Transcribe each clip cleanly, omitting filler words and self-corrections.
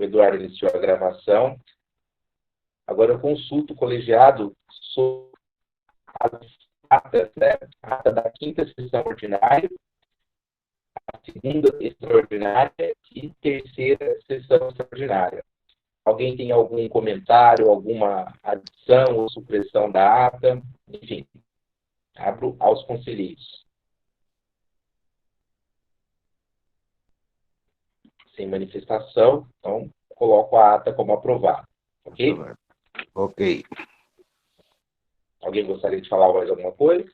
O Eduardo iniciou a gravação. Agora eu consulto o colegiado sobre as atas, né? A ata da quinta sessão ordinária, a segunda extraordinária e terceira sessão extraordinária. Alguém tem algum comentário, alguma adição ou supressão da ata? Enfim, abro aos conselheiros. Sem manifestação, então coloco a ata como aprovada. Ok? Ok. Alguém gostaria de falar mais alguma coisa?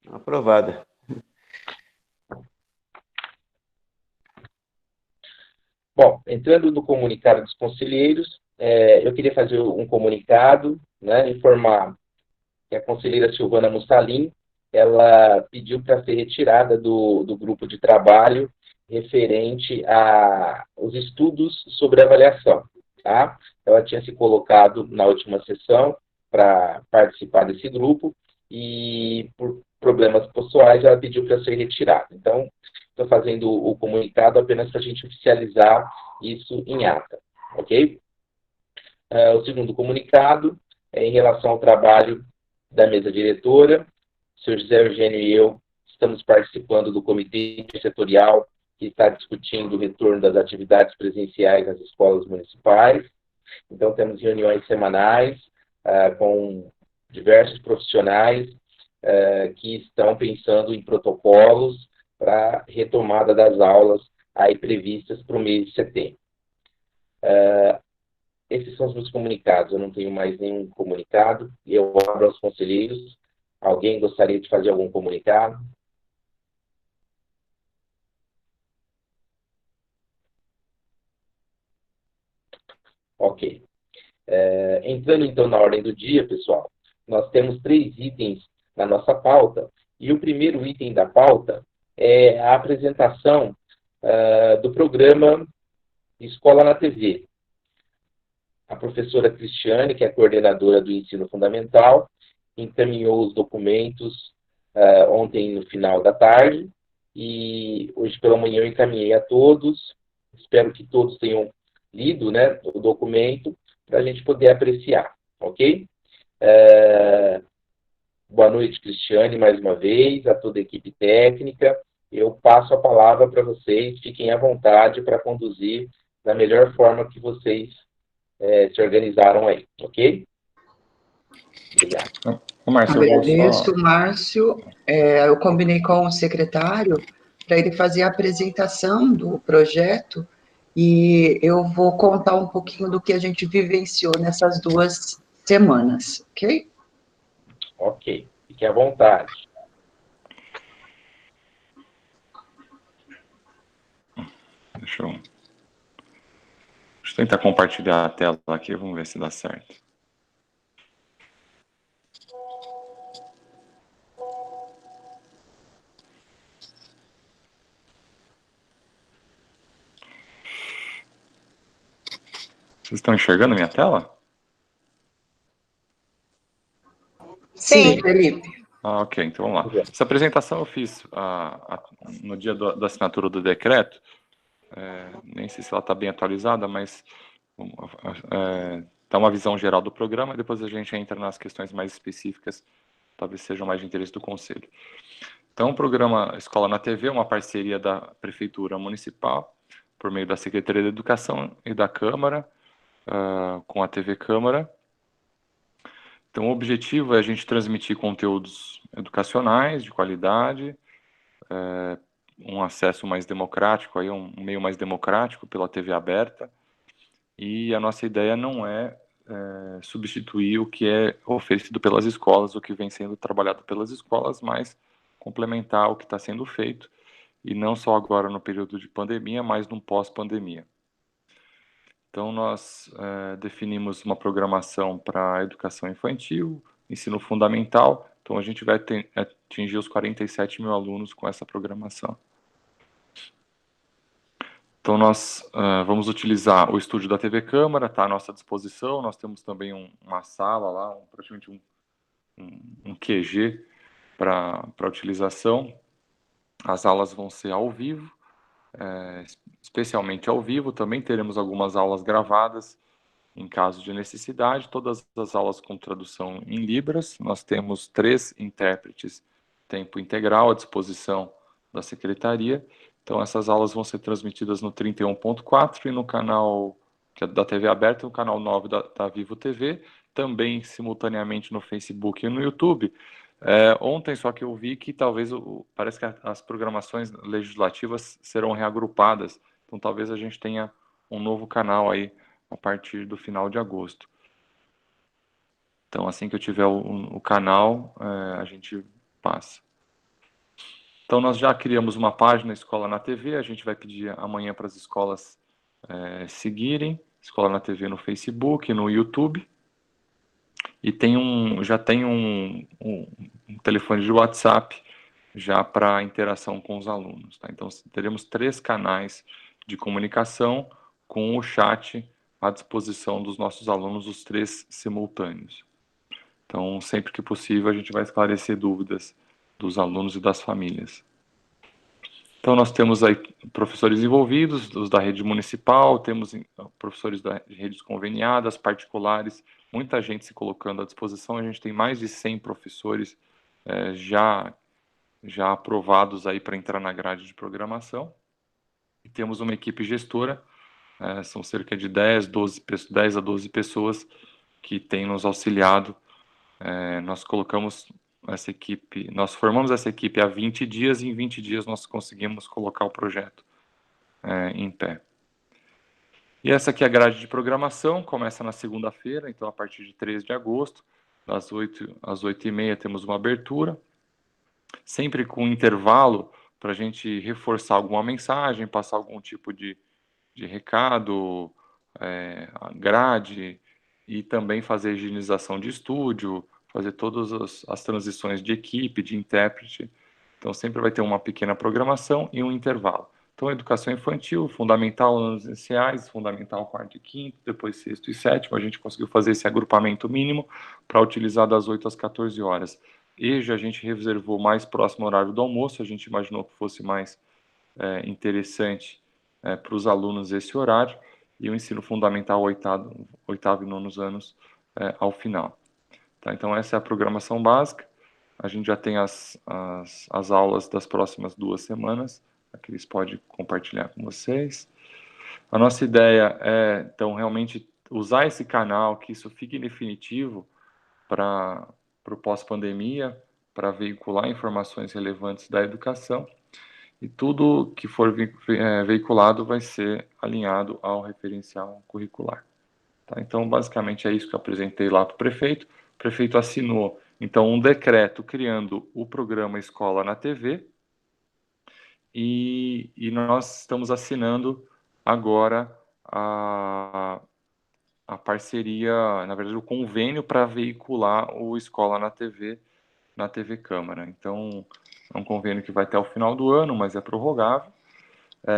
Aprovada. Bom, entrando no comunicado dos conselheiros, eu queria fazer um comunicado, né, informar que a conselheira Silvana Mussalin, ela pediu para ser retirada do grupo de trabalho referente aos estudos sobre avaliação. Tá? Ela tinha se colocado na última sessão para participar desse grupo e, por problemas pessoais, ela pediu para ser retirada. Então, estou fazendo o comunicado apenas para a gente oficializar isso em ata, ok? O segundo comunicado é em relação ao trabalho da mesa diretora. O senhor José Eugênio e eu estamos participando do comitê setorial que está discutindo o retorno das atividades presenciais nas escolas municipais. Então, temos reuniões semanais com diversos profissionais que estão pensando em protocolos para retomada das aulas aí previstas para o mês de setembro. Esses são os meus comunicados. Eu não tenho mais nenhum comunicado. Eu abro aos conselheiros. Alguém gostaria de fazer algum comunicado? Ok. Entrando, então, na ordem do dia, pessoal, nós temos 3 itens na nossa pauta. E o primeiro item da pauta é a apresentação do programa Escola na TV. A professora Cristiane, que é a coordenadora do ensino fundamental, encaminhou os documentos ontem no final da tarde e hoje pela manhã eu encaminhei a todos. Espero que todos tenham lido, né, o documento para a gente poder apreciar, ok? Boa noite, Cristiane, mais uma vez, a toda a equipe técnica. Eu passo a palavra para vocês, fiquem à vontade para conduzir da melhor forma que vocês se organizaram aí, ok? Obrigado. Márcio, agradeço, Márcio. Eu combinei com o secretário para ele fazer a apresentação do projeto e eu vou contar um pouquinho do que a gente vivenciou nessas 2 semanas, ok? Ok, fique à vontade. Deixa eu tentar compartilhar a tela aqui, vamos ver se dá certo. Vocês estão enxergando a minha tela? Sim, Felipe. Ok, então vamos lá. Essa apresentação eu fiz no dia da assinatura do decreto. Nem sei se ela está bem atualizada, mas dá uma visão geral do programa e depois a gente entra nas questões mais específicas, talvez sejam mais de interesse do Conselho. Então, o programa Escola na TV é uma parceria da Prefeitura Municipal, por meio da Secretaria de Educação e da Câmara, com a TV Câmara. Então, o objetivo é a gente transmitir conteúdos educacionais, de qualidade, um acesso mais democrático, aí um meio mais democrático pela TV aberta, e a nossa ideia não é substituir o que é oferecido pelas escolas, o que vem sendo trabalhado pelas escolas, mas complementar o que está sendo feito, e não só agora no período de pandemia, mas no pós-pandemia. Então, nós definimos uma programação para a educação infantil, ensino fundamental, então a gente vai atingir os 47 mil alunos com essa programação. Então, nós vamos utilizar o estúdio da TV Câmara, está à nossa disposição. Nós temos também uma sala lá, praticamente um QG para utilização. As aulas vão ser ao vivo, especialmente ao vivo. Também teremos algumas aulas gravadas em caso de necessidade, todas as aulas com tradução em Libras. Nós temos 3 intérpretes tempo integral à disposição da secretaria. Então, essas aulas vão ser transmitidas no 31.4 e no canal da TV aberta, no canal 9 da Vivo TV, também simultaneamente no Facebook e no YouTube. Ontem, só que eu vi que talvez, parece que as programações legislativas serão reagrupadas, então talvez a gente tenha um novo canal aí a partir do final de agosto. Então, assim que eu tiver o canal, a gente passa. Então, nós já criamos uma página Escola na TV, a gente vai pedir amanhã para as escolas seguirem, Escola na TV no Facebook, no YouTube, e já tem um telefone de WhatsApp já para interação com os alunos. Tá? Então, teremos 3 canais de comunicação com o chat à disposição dos nossos alunos, os 3 simultâneos. Então, sempre que possível, a gente vai esclarecer dúvidas dos alunos e das famílias. Então, nós temos aí professores envolvidos, os da rede municipal, temos professores de redes conveniadas, particulares, muita gente se colocando à disposição. A gente tem mais de 100 professores já aprovados aí para entrar na grade de programação. E temos uma equipe gestora, são cerca de 10 a 12 pessoas que têm nos auxiliado. Nós formamos essa equipe há 20 dias e em 20 dias nós conseguimos colocar o projeto em pé. E essa aqui é a grade de programação, começa na segunda-feira, então a partir de 3 de agosto, das 8 às 8h30 temos uma abertura, sempre com intervalo para a gente reforçar alguma mensagem, passar algum tipo de recado, grade, e também fazer higienização de estúdio, fazer todas as transições de equipe, de intérprete. Então, sempre vai ter uma pequena programação e um intervalo. Então, educação infantil, fundamental, anos iniciais, fundamental, quarto e quinto, depois sexto e sétimo. A gente conseguiu fazer esse agrupamento mínimo para utilizar das 8 às 14 horas. EJA a gente reservou mais próximo ao horário do almoço, a gente imaginou que fosse mais interessante para os alunos esse horário, e o ensino fundamental, oitavo e nonos anos, ao final. Tá? Então, essa é a programação básica. A gente já tem as aulas das próximas 2 semanas. A Cris pode compartilhar com vocês. A nossa ideia é, então, realmente usar esse canal, que isso fique definitivo para o pós-pandemia, para veicular informações relevantes da educação. E tudo que for veiculado vai ser alinhado ao referencial curricular. Tá? Então, basicamente, é isso que eu apresentei lá para o prefeito. O prefeito assinou, então, um decreto criando o programa Escola na TV, e nós estamos assinando agora a parceria, na verdade, o convênio para veicular o Escola na TV Câmara. Então, é um convênio que vai até o final do ano, mas é prorrogável.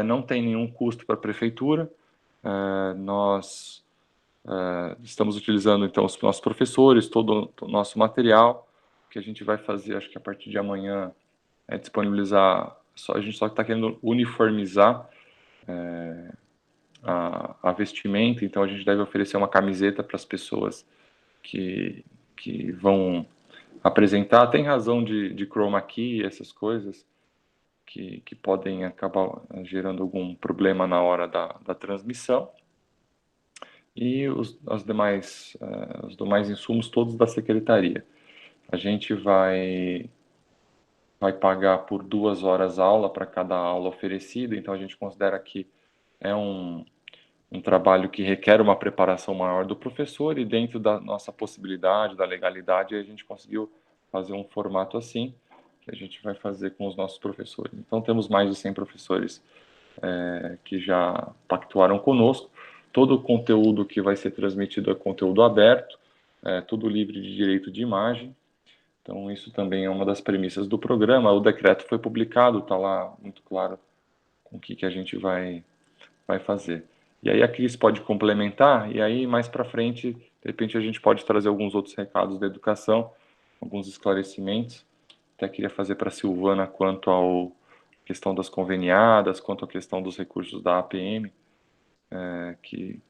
Não tem nenhum custo para a prefeitura. Nós estamos utilizando, então, os nossos professores, todo o nosso material, que a gente vai fazer, acho que a partir de amanhã, disponibilizar. A gente só está querendo uniformizar a vestimenta, então a gente deve oferecer uma camiseta para as pessoas que vão apresentar. Tem razão de chroma key, essas coisas, que podem acabar gerando algum problema na hora da transmissão. E os demais insumos todos da secretaria. A gente vai pagar por 2 horas aula para cada aula oferecida, então a gente considera que é um trabalho que requer uma preparação maior do professor, e dentro da nossa possibilidade, da legalidade, a gente conseguiu fazer um formato assim, que a gente vai fazer com os nossos professores. Então, temos mais de 100 professores que já pactuaram conosco. Todo o conteúdo que vai ser transmitido é conteúdo aberto, tudo livre de direito de imagem. Então, isso também é uma das premissas do programa. O decreto foi publicado, está lá muito claro com o que a gente vai fazer. E aí a Cris pode complementar, e aí mais para frente, de repente, a gente pode trazer alguns outros recados da educação, alguns esclarecimentos. Até queria fazer para a Silvana quanto questão das conveniadas, quanto à questão dos recursos da APM, que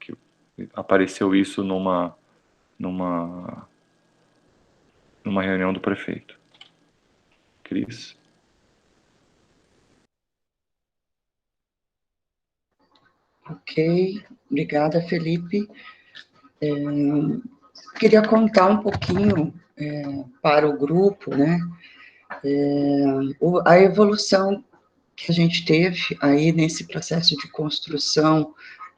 apareceu isso numa reunião do prefeito. Cris? Ok, obrigada, Felipe. Queria contar um pouquinho para o grupo, né, a evolução que a gente teve aí nesse processo de construção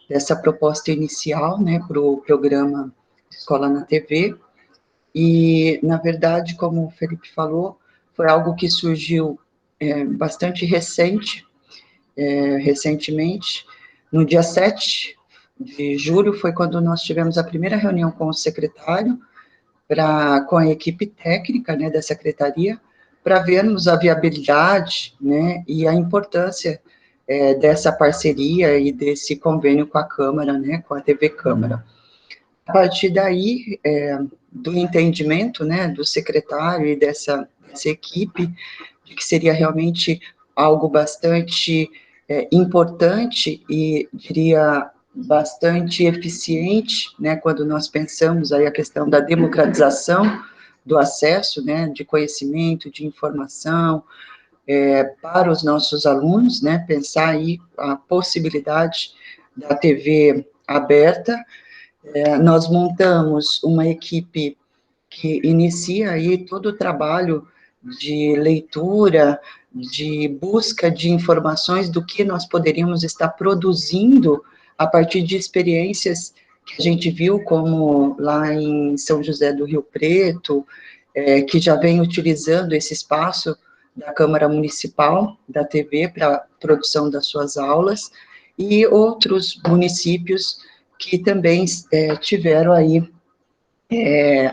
dessa proposta inicial, né, para o programa Escola na TV, e, na verdade, como o Felipe falou, foi algo que surgiu bastante recentemente, no dia 7 de julho, foi quando nós tivemos a primeira reunião com o secretário, com a equipe técnica, né, da secretaria, para vermos a viabilidade, né, e a importância dessa parceria e desse convênio com a Câmara, né, com a TV Câmara. A partir daí, do entendimento, né, do secretário e dessa equipe, de que seria realmente algo bastante importante e, diria, bastante eficiente, né, quando nós pensamos aí a questão da democratização do acesso, né, de conhecimento, de informação, para os nossos alunos, né, pensar aí a possibilidade da TV aberta. Nós montamos uma equipe que inicia aí todo o trabalho de leitura, de busca de informações do que nós poderíamos estar produzindo a partir de experiências que a gente viu, como lá em São José do Rio Preto, que já vem utilizando esse espaço da Câmara Municipal da TV para a produção das suas aulas, e outros municípios que também tiveram aí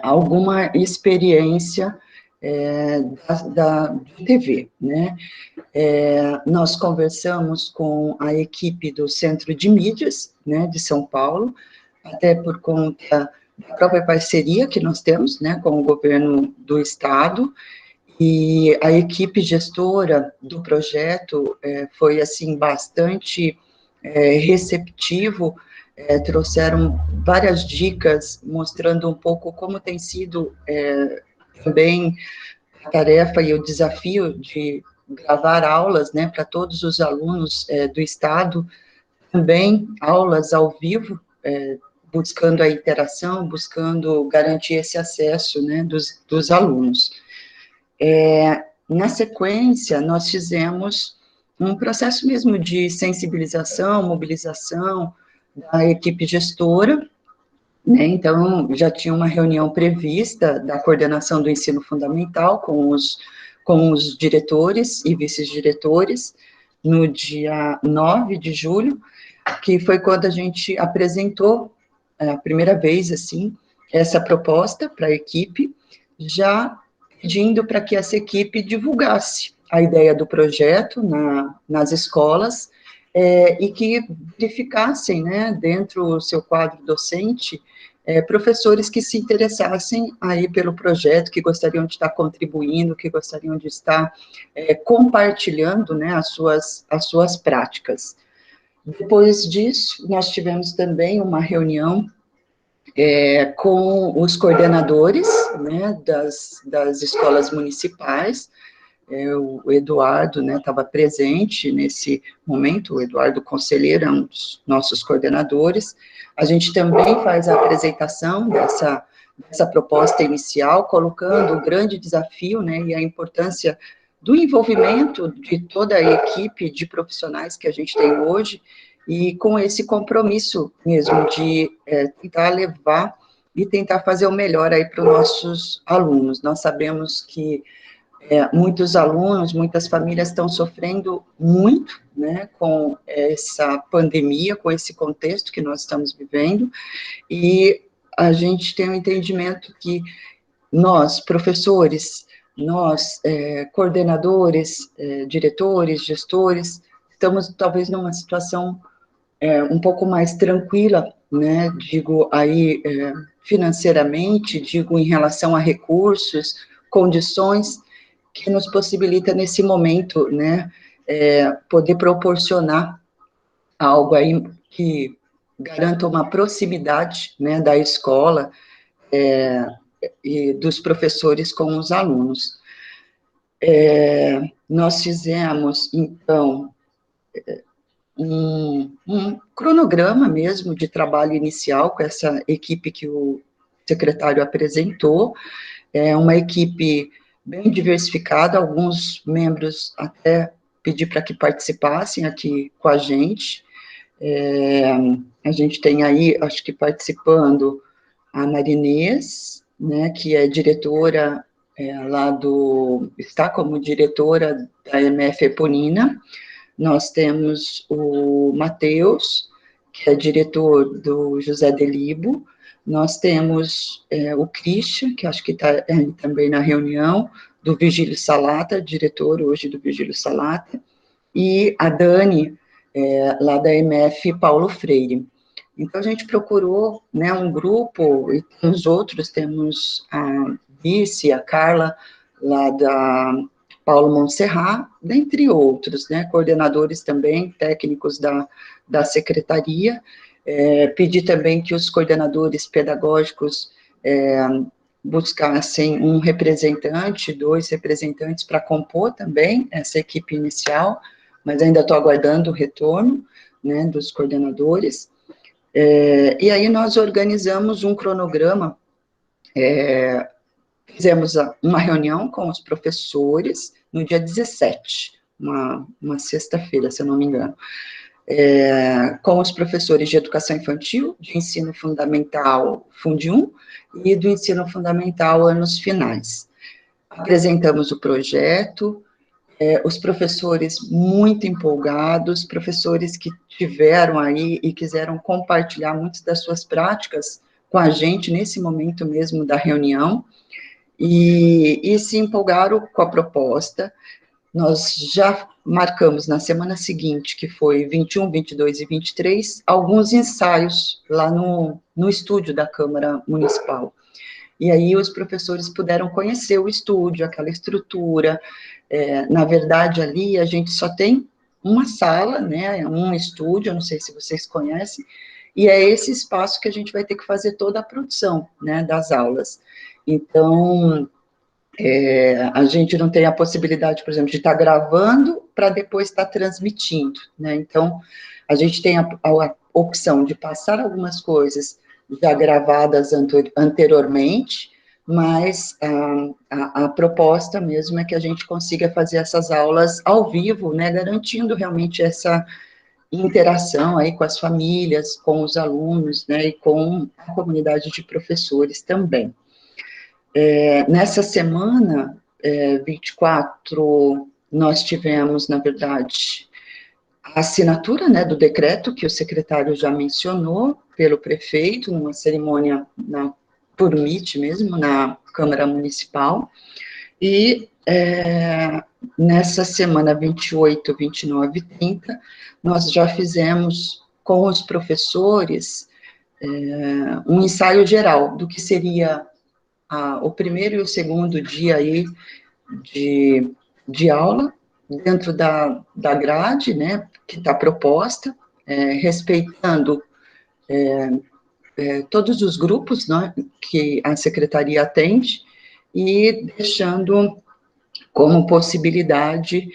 alguma experiência da TV, né? Nós conversamos com a equipe do Centro de Mídias, né, de São Paulo, até por conta da própria parceria que nós temos, né, com o governo do estado, e a equipe gestora do projeto foi, assim, bastante receptivo, trouxeram várias dicas, mostrando um pouco como tem sido também a tarefa e o desafio de gravar aulas, né, para todos os alunos do estado, também aulas ao vivo, buscando a interação, buscando garantir esse acesso, né, dos alunos. Na sequência, nós fizemos um processo mesmo de sensibilização, mobilização da equipe gestora, né? Então, já tinha uma reunião prevista da coordenação do ensino fundamental com os diretores e vice-diretores, no dia 9 de julho, que foi quando a gente apresentou, a primeira vez, assim, essa proposta para a equipe, já pedindo para que essa equipe divulgasse a ideia do projeto nas escolas, e que verificassem, né, dentro do seu quadro docente, professores que se interessassem aí pelo projeto, que gostariam de estar contribuindo, que gostariam de estar compartilhando, né, as suas práticas. Depois disso, nós tivemos também uma reunião com os coordenadores, né, das escolas municipais. O Eduardo, né, estava presente nesse momento, o Eduardo Conselheiro é um dos nossos coordenadores. A gente também faz a apresentação dessa proposta inicial, colocando o grande desafio, né, e a importância do envolvimento de toda a equipe de profissionais que a gente tem hoje, e com esse compromisso mesmo de tentar levar e tentar fazer o melhor aí para os nossos alunos. Nós sabemos que muitos alunos, muitas famílias estão sofrendo muito, né, com essa pandemia, com esse contexto que nós estamos vivendo, e a gente tem um entendimento que nós, professores, nós, coordenadores, diretores, gestores, estamos talvez numa situação um pouco mais tranquila, né, digo aí financeiramente, digo em relação a recursos, condições, que nos possibilita nesse momento, né, poder proporcionar algo aí que garanta uma proximidade, né, da escola e dos professores com os alunos. Nós fizemos, então, um cronograma mesmo de trabalho inicial com essa equipe que o secretário apresentou, uma equipe bem diversificada, alguns membros até pedi para que participassem aqui com a gente. A gente tem aí, acho que participando, a Marinês, né, que é diretora está como diretora da MF Eponina. Nós temos o Matheus, que é diretor do José Delibo. Nós temos o Christian, que acho que está também na reunião, do Vigílio Salata, diretor hoje do Vigílio Salata, e a Dani, lá da MF Paulo Freire. Então, a gente procurou, né, um grupo, e temos outros, temos a Vice, a Carla, lá da Paulo Montserrat, dentre outros, né, coordenadores também, técnicos da secretaria. Pedi também que os coordenadores pedagógicos buscassem um representante, 2 representantes para compor também essa equipe inicial, mas ainda estou aguardando o retorno, né, dos coordenadores. E aí nós organizamos um cronograma, fizemos uma reunião com os professores no dia 17, uma sexta-feira, se eu não me engano, com os professores de educação infantil, de ensino fundamental Fundi 1 e do ensino fundamental anos finais. Apresentamos o projeto, os professores muito empolgados, professores que tiveram aí e quiseram compartilhar muitas das suas práticas com a gente nesse momento mesmo da reunião, e se empolgaram com a proposta. Nós já marcamos na semana seguinte, que foi 21, 22 e 23, alguns ensaios lá no estúdio da Câmara Municipal. E aí os professores puderam conhecer o estúdio, aquela estrutura. Na verdade, ali a gente só tem uma sala, né, um estúdio, eu não sei se vocês conhecem, e é esse espaço que a gente vai ter que fazer toda a produção, né, das aulas. Então, a gente não tem a possibilidade, por exemplo, de estar gravando para depois estar transmitindo, né? Então, a gente tem a opção de passar algumas coisas já gravadas anteriormente, mas a proposta mesmo é que a gente consiga fazer essas aulas ao vivo, né, garantindo realmente essa interação aí com as famílias, com os alunos, né, e com a comunidade de professores também. Nessa semana, 24, nós tivemos, na verdade, a assinatura, né, do decreto que o secretário já mencionou, pelo prefeito, numa cerimônia por Meet mesmo, na Câmara Municipal, e nessa semana 28, 29 e 30, nós já fizemos com os professores um ensaio geral do que seria o primeiro e o segundo dia aí de aula, dentro da grade, né, que está proposta, respeitando todos os grupos, né, que a secretaria atende, e deixando como possibilidade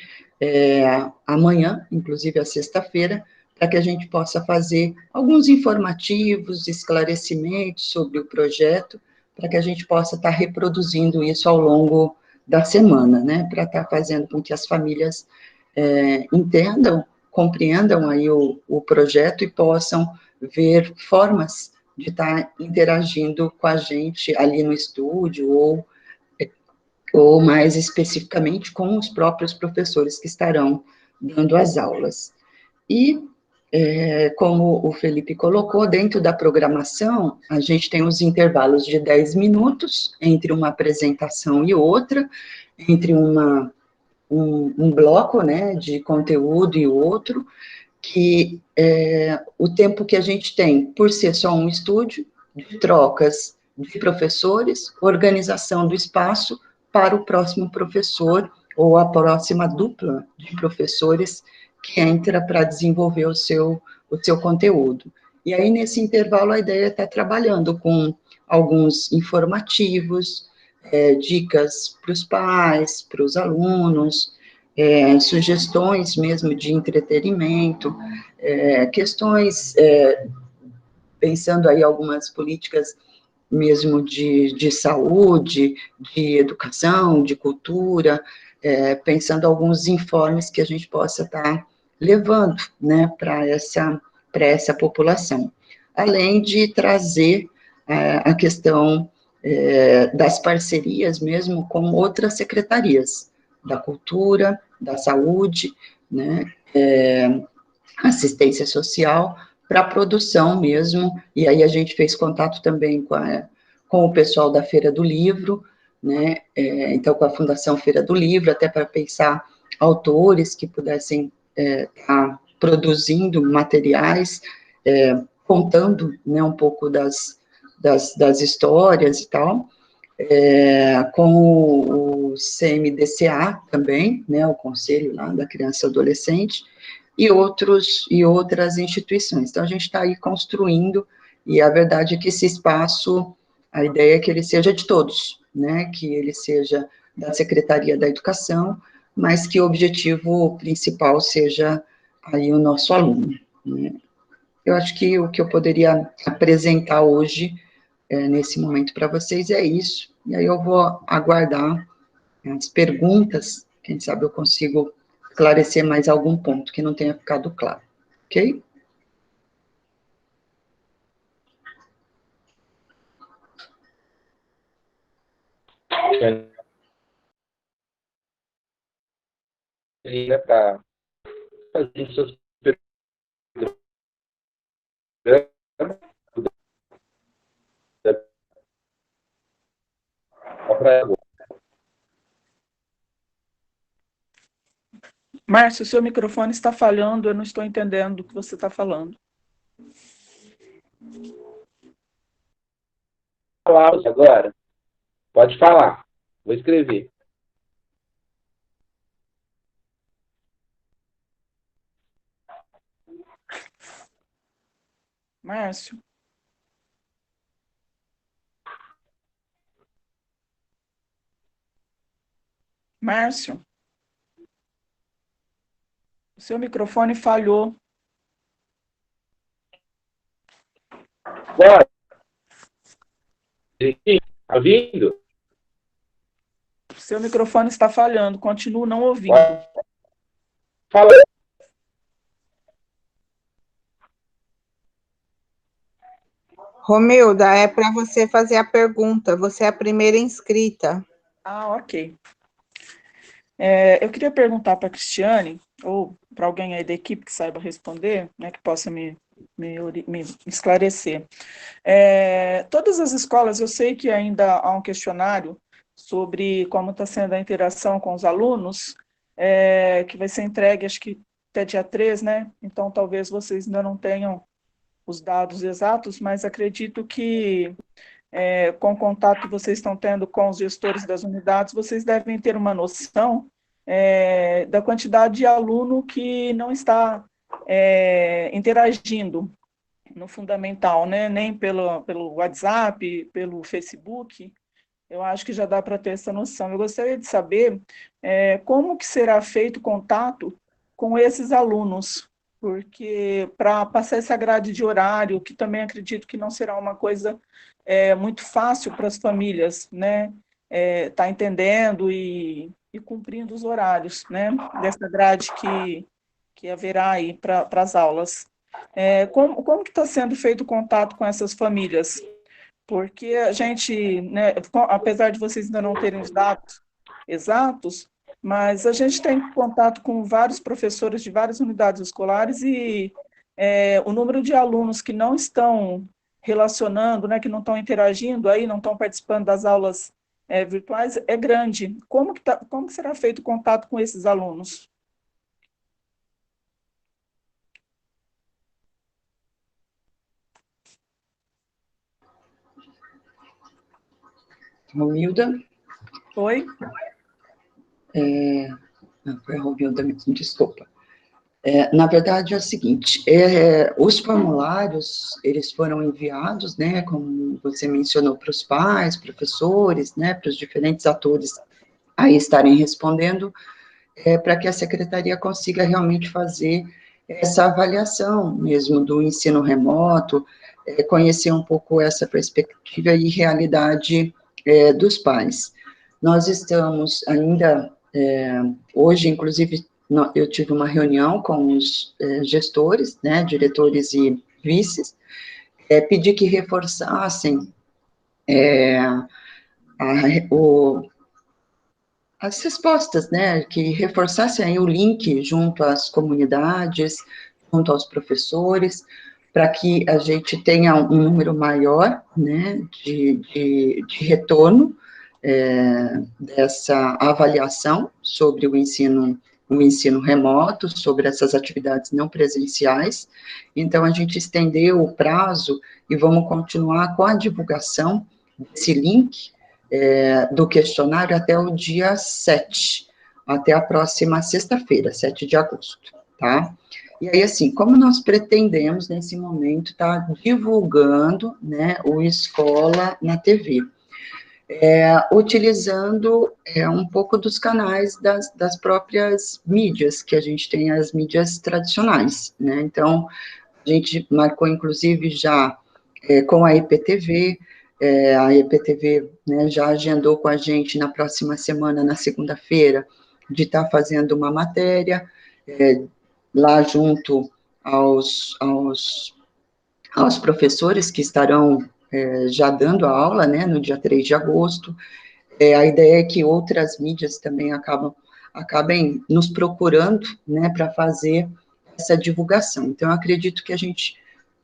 amanhã, inclusive a sexta-feira, para que a gente possa fazer alguns informativos, esclarecimentos sobre o projeto, para que a gente possa estar reproduzindo isso ao longo da semana, né, para estar fazendo com que as famílias entendam, compreendam aí o projeto e possam ver formas de estar interagindo com a gente ali no estúdio, ou mais especificamente com os próprios professores que estarão dando as aulas. E, como o Felipe colocou, dentro da programação, a gente tem os intervalos de 10 minutos entre uma apresentação e outra, entre um bloco, né, de conteúdo e outro, que o tempo que a gente tem, por ser só um estúdio, de trocas de professores, organização do espaço para o próximo professor ou a próxima dupla de professores que entra para desenvolver o seu conteúdo. E aí, nesse intervalo, a ideia é estar trabalhando com alguns informativos, dicas para os pais, para os alunos, sugestões mesmo de entretenimento, questões, pensando aí algumas políticas mesmo de saúde, de educação, de cultura, pensando alguns informes que a gente possa estar levando, né, para essa população. Além de trazer a questão das parcerias mesmo com outras secretarias, da cultura, da saúde, né, assistência social, para a produção mesmo, e aí a gente fez contato também com o pessoal da Feira do Livro, né, então com a Fundação Feira do Livro, até para pensar autores que pudessem estar produzindo materiais, contando, né, um pouco das histórias e tal, com o CMDCA também, né, o Conselho lá da Criança e Adolescente, e outras instituições. Então, a gente está aí construindo, e a verdade é que esse espaço, a ideia é que ele seja de todos, né, que ele seja da Secretaria da Educação, mas que o objetivo principal seja aí o nosso aluno, né. Eu acho que o que eu poderia apresentar hoje, nesse momento para vocês, é isso, e aí eu vou aguardar as perguntas, quem sabe eu consigo esclarecer mais algum ponto que não tenha ficado claro, ok? Para fazer suas perguntas. Márcio, seu microfone está falhando, eu não estou entendendo o que você está falando. Falar agora? Pode falar. Vou escrever. Márcio? Márcio? O seu microfone falhou. Pode. Está ouvindo? Seu microfone está falhando, continuo não ouvindo. Fala. Romilda, é para você fazer a pergunta, você é a primeira inscrita. Ah, ok. Eu queria perguntar para a Cristiane, ou para alguém aí da equipe que saiba responder, né, que possa me esclarecer. Todas as escolas, eu sei que ainda há um questionário sobre como está sendo a interação com os alunos, que vai ser entregue, acho que até dia 3, né? Então, talvez vocês ainda não tenham os dados exatos, mas acredito que, com o contato que vocês estão tendo com os gestores das unidades, vocês devem ter uma noção da quantidade de aluno que não está interagindo no fundamental, né? Nem pelo WhatsApp, pelo Facebook. Eu acho que já dá para ter essa noção. Eu gostaria de saber como que será feito o contato com esses alunos, porque para passar essa grade de horário, que também acredito que não será uma coisa muito fácil para as famílias, né? Tá entendendo e cumprindo os horários, né? Dessa grade que haverá aí para as aulas. Como que está sendo feito o contato com essas famílias? Porque a gente, né, apesar de vocês ainda não terem os dados exatos, mas a gente tem contato com vários professores de várias unidades escolares e o número de alunos que não estão relacionando, né, que não estão interagindo aí, não estão participando das aulas virtuais, é grande. Como que será feito o contato com esses alunos? Romilda? Oi? Não, foi a Romilda mesmo, desculpa. Na verdade, é o seguinte, os formulários, eles foram enviados, né, como você mencionou, para os pais, professores, né, para os diferentes atores aí estarem respondendo, para que a secretaria consiga realmente fazer essa avaliação mesmo do ensino remoto, conhecer um pouco essa perspectiva e realidade dos pais. Nós estamos ainda, hoje, inclusive, eu tive uma reunião com os gestores, né, diretores e vices, pedi que reforçassem as respostas, né, que reforçassem aí o link junto às comunidades, junto aos professores, para que a gente tenha um número maior, né, de retorno dessa avaliação sobre o ensino remoto, sobre essas atividades não presenciais. Então, a gente estendeu o prazo e vamos continuar com a divulgação desse link, do questionário até o dia 7, até a próxima sexta-feira, 7 de agosto, tá? E aí, assim, como nós pretendemos, nesse momento, estar divulgando, né, o Escola na TV, utilizando um pouco dos canais das próprias mídias, que a gente tem as mídias tradicionais, né? Então, a gente marcou, inclusive, já com a IPTV, a IPTV, né, já agendou com a gente na próxima semana, na segunda-feira, de estar fazendo uma matéria, lá junto aos professores que estarão já dando a aula, né, no dia 3 de agosto. A ideia é que outras mídias também acabem nos procurando, né, para fazer essa divulgação. Então, eu acredito que a gente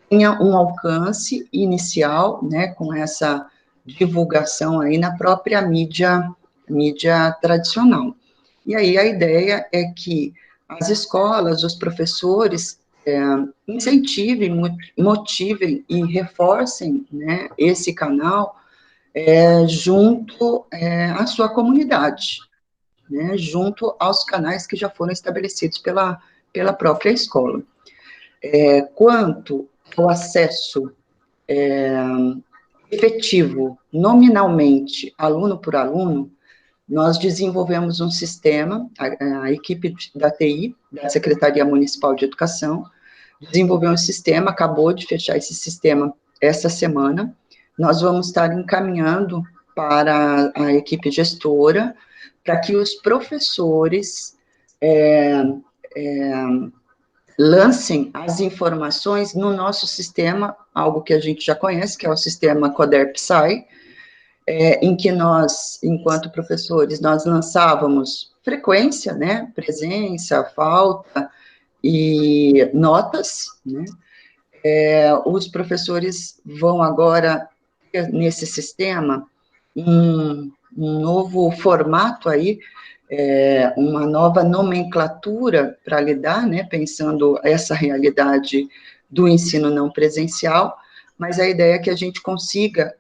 tenha um alcance inicial, né, com essa divulgação aí na própria mídia tradicional. E aí a ideia é que as escolas, os professores, incentivem, motivem e reforcem, né, esse canal junto à sua comunidade, né, junto aos canais que já foram estabelecidos pela própria escola. Quanto ao acesso efetivo, nominalmente, aluno por aluno, nós desenvolvemos um sistema, a equipe da TI, da Secretaria Municipal de Educação, desenvolveu um sistema, acabou de fechar esse sistema essa semana. Nós vamos estar encaminhando para a equipe gestora, para que os professores lancem as informações no nosso sistema, algo que a gente já conhece, que é o sistema CODER-PSAI, em que nós, enquanto professores, nós lançávamos frequência, né, presença, falta e notas, né. Os professores vão agora, nesse sistema, um novo formato aí, uma nova nomenclatura para lidar, né, pensando essa realidade do ensino não presencial, mas a ideia é que a gente consiga,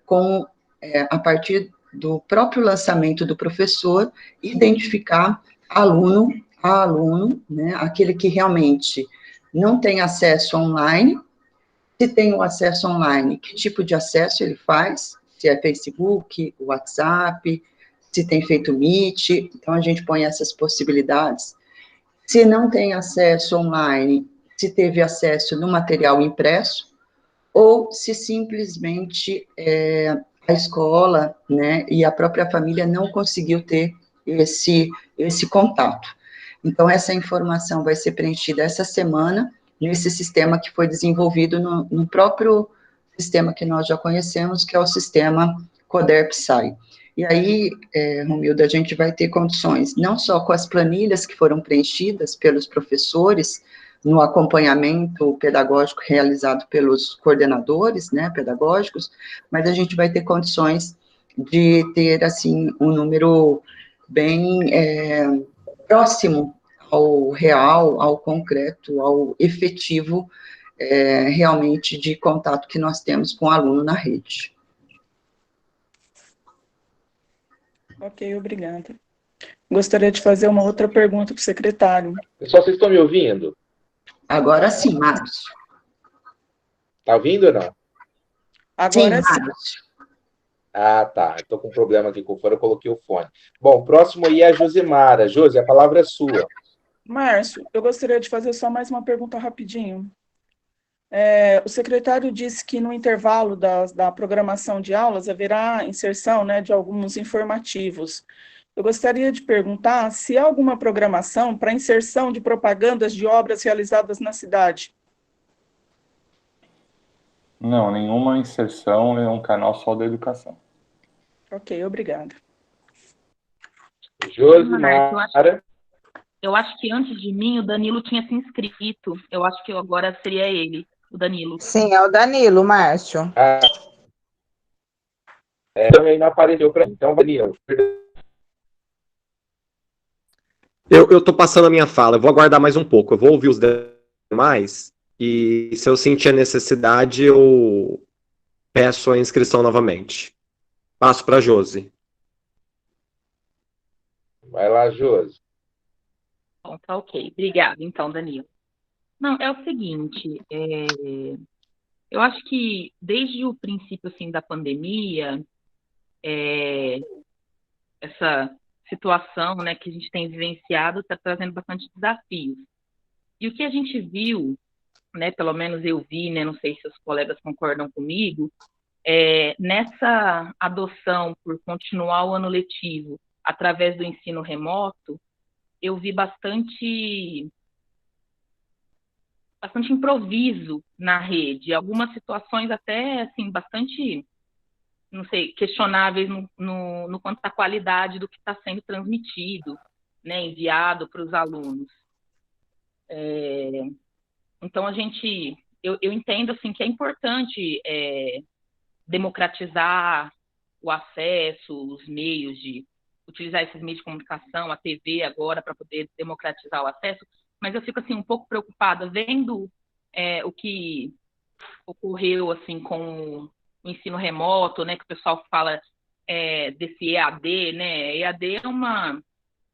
a partir do próprio lançamento do professor, identificar aluno a aluno, né, aquele que realmente não tem acesso online. Se tem o acesso online, que tipo de acesso ele faz? Se é Facebook, WhatsApp, se tem feito Meet, então a gente põe essas possibilidades. Se não tem acesso online, se teve acesso no material impresso, ou se simplesmente a escola, né, e a própria família não conseguiu ter esse contato. Então, essa informação vai ser preenchida essa semana, nesse sistema que foi desenvolvido no próprio sistema que nós já conhecemos, que é o sistema CODER-PSAI. E aí, Romilda, a gente vai ter condições, não só com as planilhas que foram preenchidas pelos professores, no acompanhamento pedagógico realizado pelos coordenadores, né, pedagógicos, mas a gente vai ter condições de ter, assim, um número bem próximo ao real, ao concreto, ao efetivo, realmente, de contato que nós temos com o aluno na rede. Ok, obrigada. Gostaria de fazer uma outra pergunta para o secretário. Pessoal, vocês estão me ouvindo? Agora sim, Márcio. Tá ouvindo ou não? Agora Sim, sim. Márcio. Ah, tá. Estou com um problema aqui com o fone, eu coloquei o fone. Bom, próximo aí é a Josimara. Josi, a palavra é sua. Márcio, eu gostaria de fazer só mais uma pergunta rapidinho. O secretário disse que no intervalo da programação de aulas haverá inserção, né, de alguns informativos. Eu gostaria de perguntar se há alguma programação para inserção de propagandas de obras realizadas na cidade. Não, nenhuma inserção, é um canal só da educação. Ok, obrigada. Josimara. Eu acho que antes de mim o Danilo tinha se inscrito. Eu acho que agora seria ele, o Danilo. Sim, é o Danilo, Márcio. Também não apareceu para mim. Então, Danilo. Eu estou passando a minha fala, eu vou aguardar mais um pouco, eu vou ouvir os demais, e se eu sentir a necessidade, eu peço a inscrição novamente. Passo para a Josi. Vai lá, Josi. Bom, tá ok. Obrigada, então, Danilo. Não, é o seguinte, eu acho que desde o princípio assim, da pandemia, essa situação, né, que a gente tem vivenciado está trazendo bastante desafios. E o que a gente viu, né, pelo menos eu vi, né, não sei se os colegas concordam comigo, nessa adoção por continuar o ano letivo através do ensino remoto, eu vi bastante improviso na rede, algumas situações até assim bastante, não sei, questionáveis no quanto à qualidade do que está sendo transmitido, né, enviado para os alunos. Então eu entendo assim que é importante democratizar o acesso, os meios de utilizar esses meios de comunicação, a TV agora para poder democratizar o acesso, mas eu fico assim um pouco preocupada vendo o que ocorreu assim com o ensino remoto, né, que o pessoal fala desse EAD, né? EAD é uma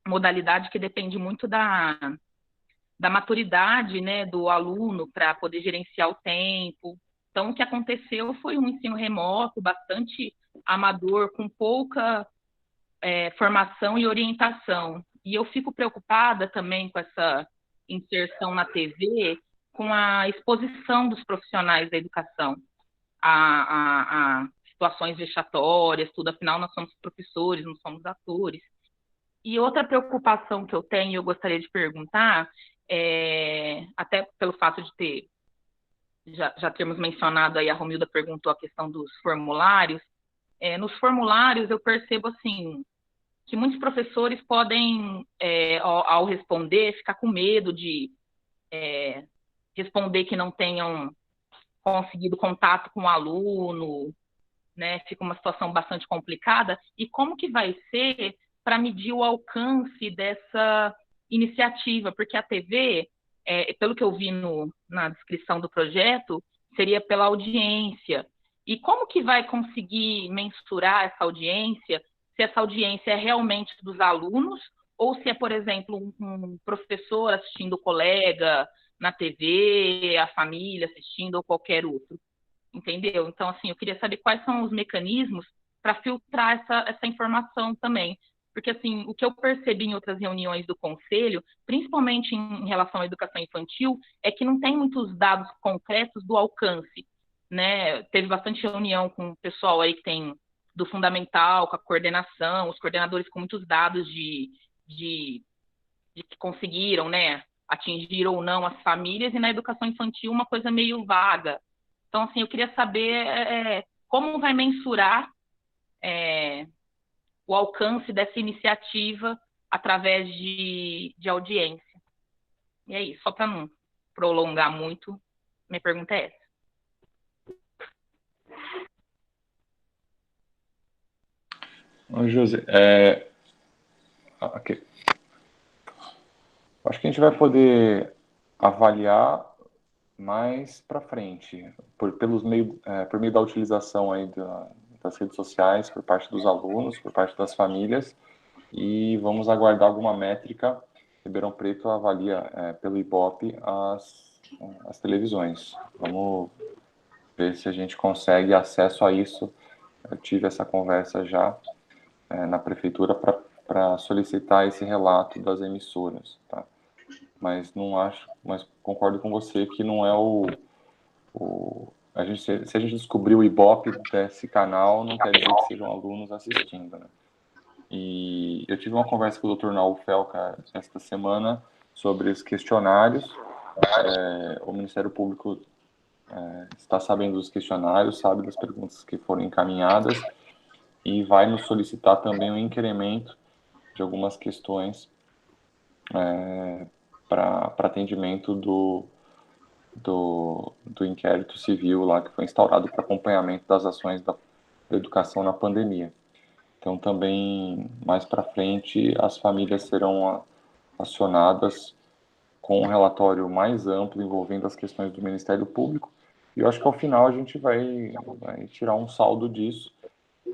modalidade que depende muito da maturidade, né, do aluno para poder gerenciar o tempo. Então, o que aconteceu foi um ensino remoto bastante amador, com pouca formação e orientação. E eu fico preocupada também com essa inserção na TV, com a exposição dos profissionais da educação a situações vexatórias, tudo. Afinal, nós somos professores, não somos atores. E outra preocupação que eu tenho, eu gostaria de perguntar, até pelo fato de já termos mencionado aí, a Romilda perguntou a questão dos formulários. Nos formulários eu percebo assim que muitos professores podem, ao responder, ficar com medo de responder que não tenham conseguido contato com o aluno, né? Fica uma situação bastante complicada. E como que vai ser para medir o alcance dessa iniciativa? Porque a TV, pelo que eu vi na descrição do projeto, seria pela audiência. E como que vai conseguir mensurar essa audiência, se essa audiência é realmente dos alunos, ou se é, por exemplo, um professor assistindo o colega na TV, a família assistindo, ou qualquer outro. Entendeu? Então, assim, eu queria saber quais são os mecanismos para filtrar essa informação também. Porque, assim, o que eu percebi em outras reuniões do Conselho, principalmente em relação à educação infantil, é que não tem muitos dados concretos do alcance, né? Teve bastante reunião com o pessoal aí que tem do fundamental, com a coordenação, os coordenadores com muitos dados de que conseguiram, né, atingir ou não as famílias, e na educação infantil uma coisa meio vaga. Então, assim, eu queria saber como vai mensurar o alcance dessa iniciativa através de audiência. E é isso, só para não prolongar muito, minha pergunta é essa. Oi, José. Okay. Acho que a gente vai poder avaliar mais para frente, por meio da utilização aí das redes sociais, por parte dos alunos, por parte das famílias, e vamos aguardar alguma métrica. Ribeirão Preto avalia pelo Ibope as televisões. Vamos ver se a gente consegue acesso a isso. Eu tive essa conversa já na prefeitura para solicitar esse relato das emissoras, tá? Mas concordo com você que não é se a gente descobrir o Ibope desse canal, não quer dizer que sejam alunos assistindo, né? E eu tive uma conversa com o Dr. Naul Felca esta semana sobre os questionários. O Ministério Público está sabendo dos questionários, sabe das perguntas que foram encaminhadas e vai nos solicitar também um incremento de algumas questões para atendimento do inquérito civil lá que foi instaurado para acompanhamento das ações da educação na pandemia. Então, também, mais para frente, as famílias serão acionadas com um relatório mais amplo envolvendo as questões do Ministério Público. E eu acho que, ao final, a gente vai tirar um saldo disso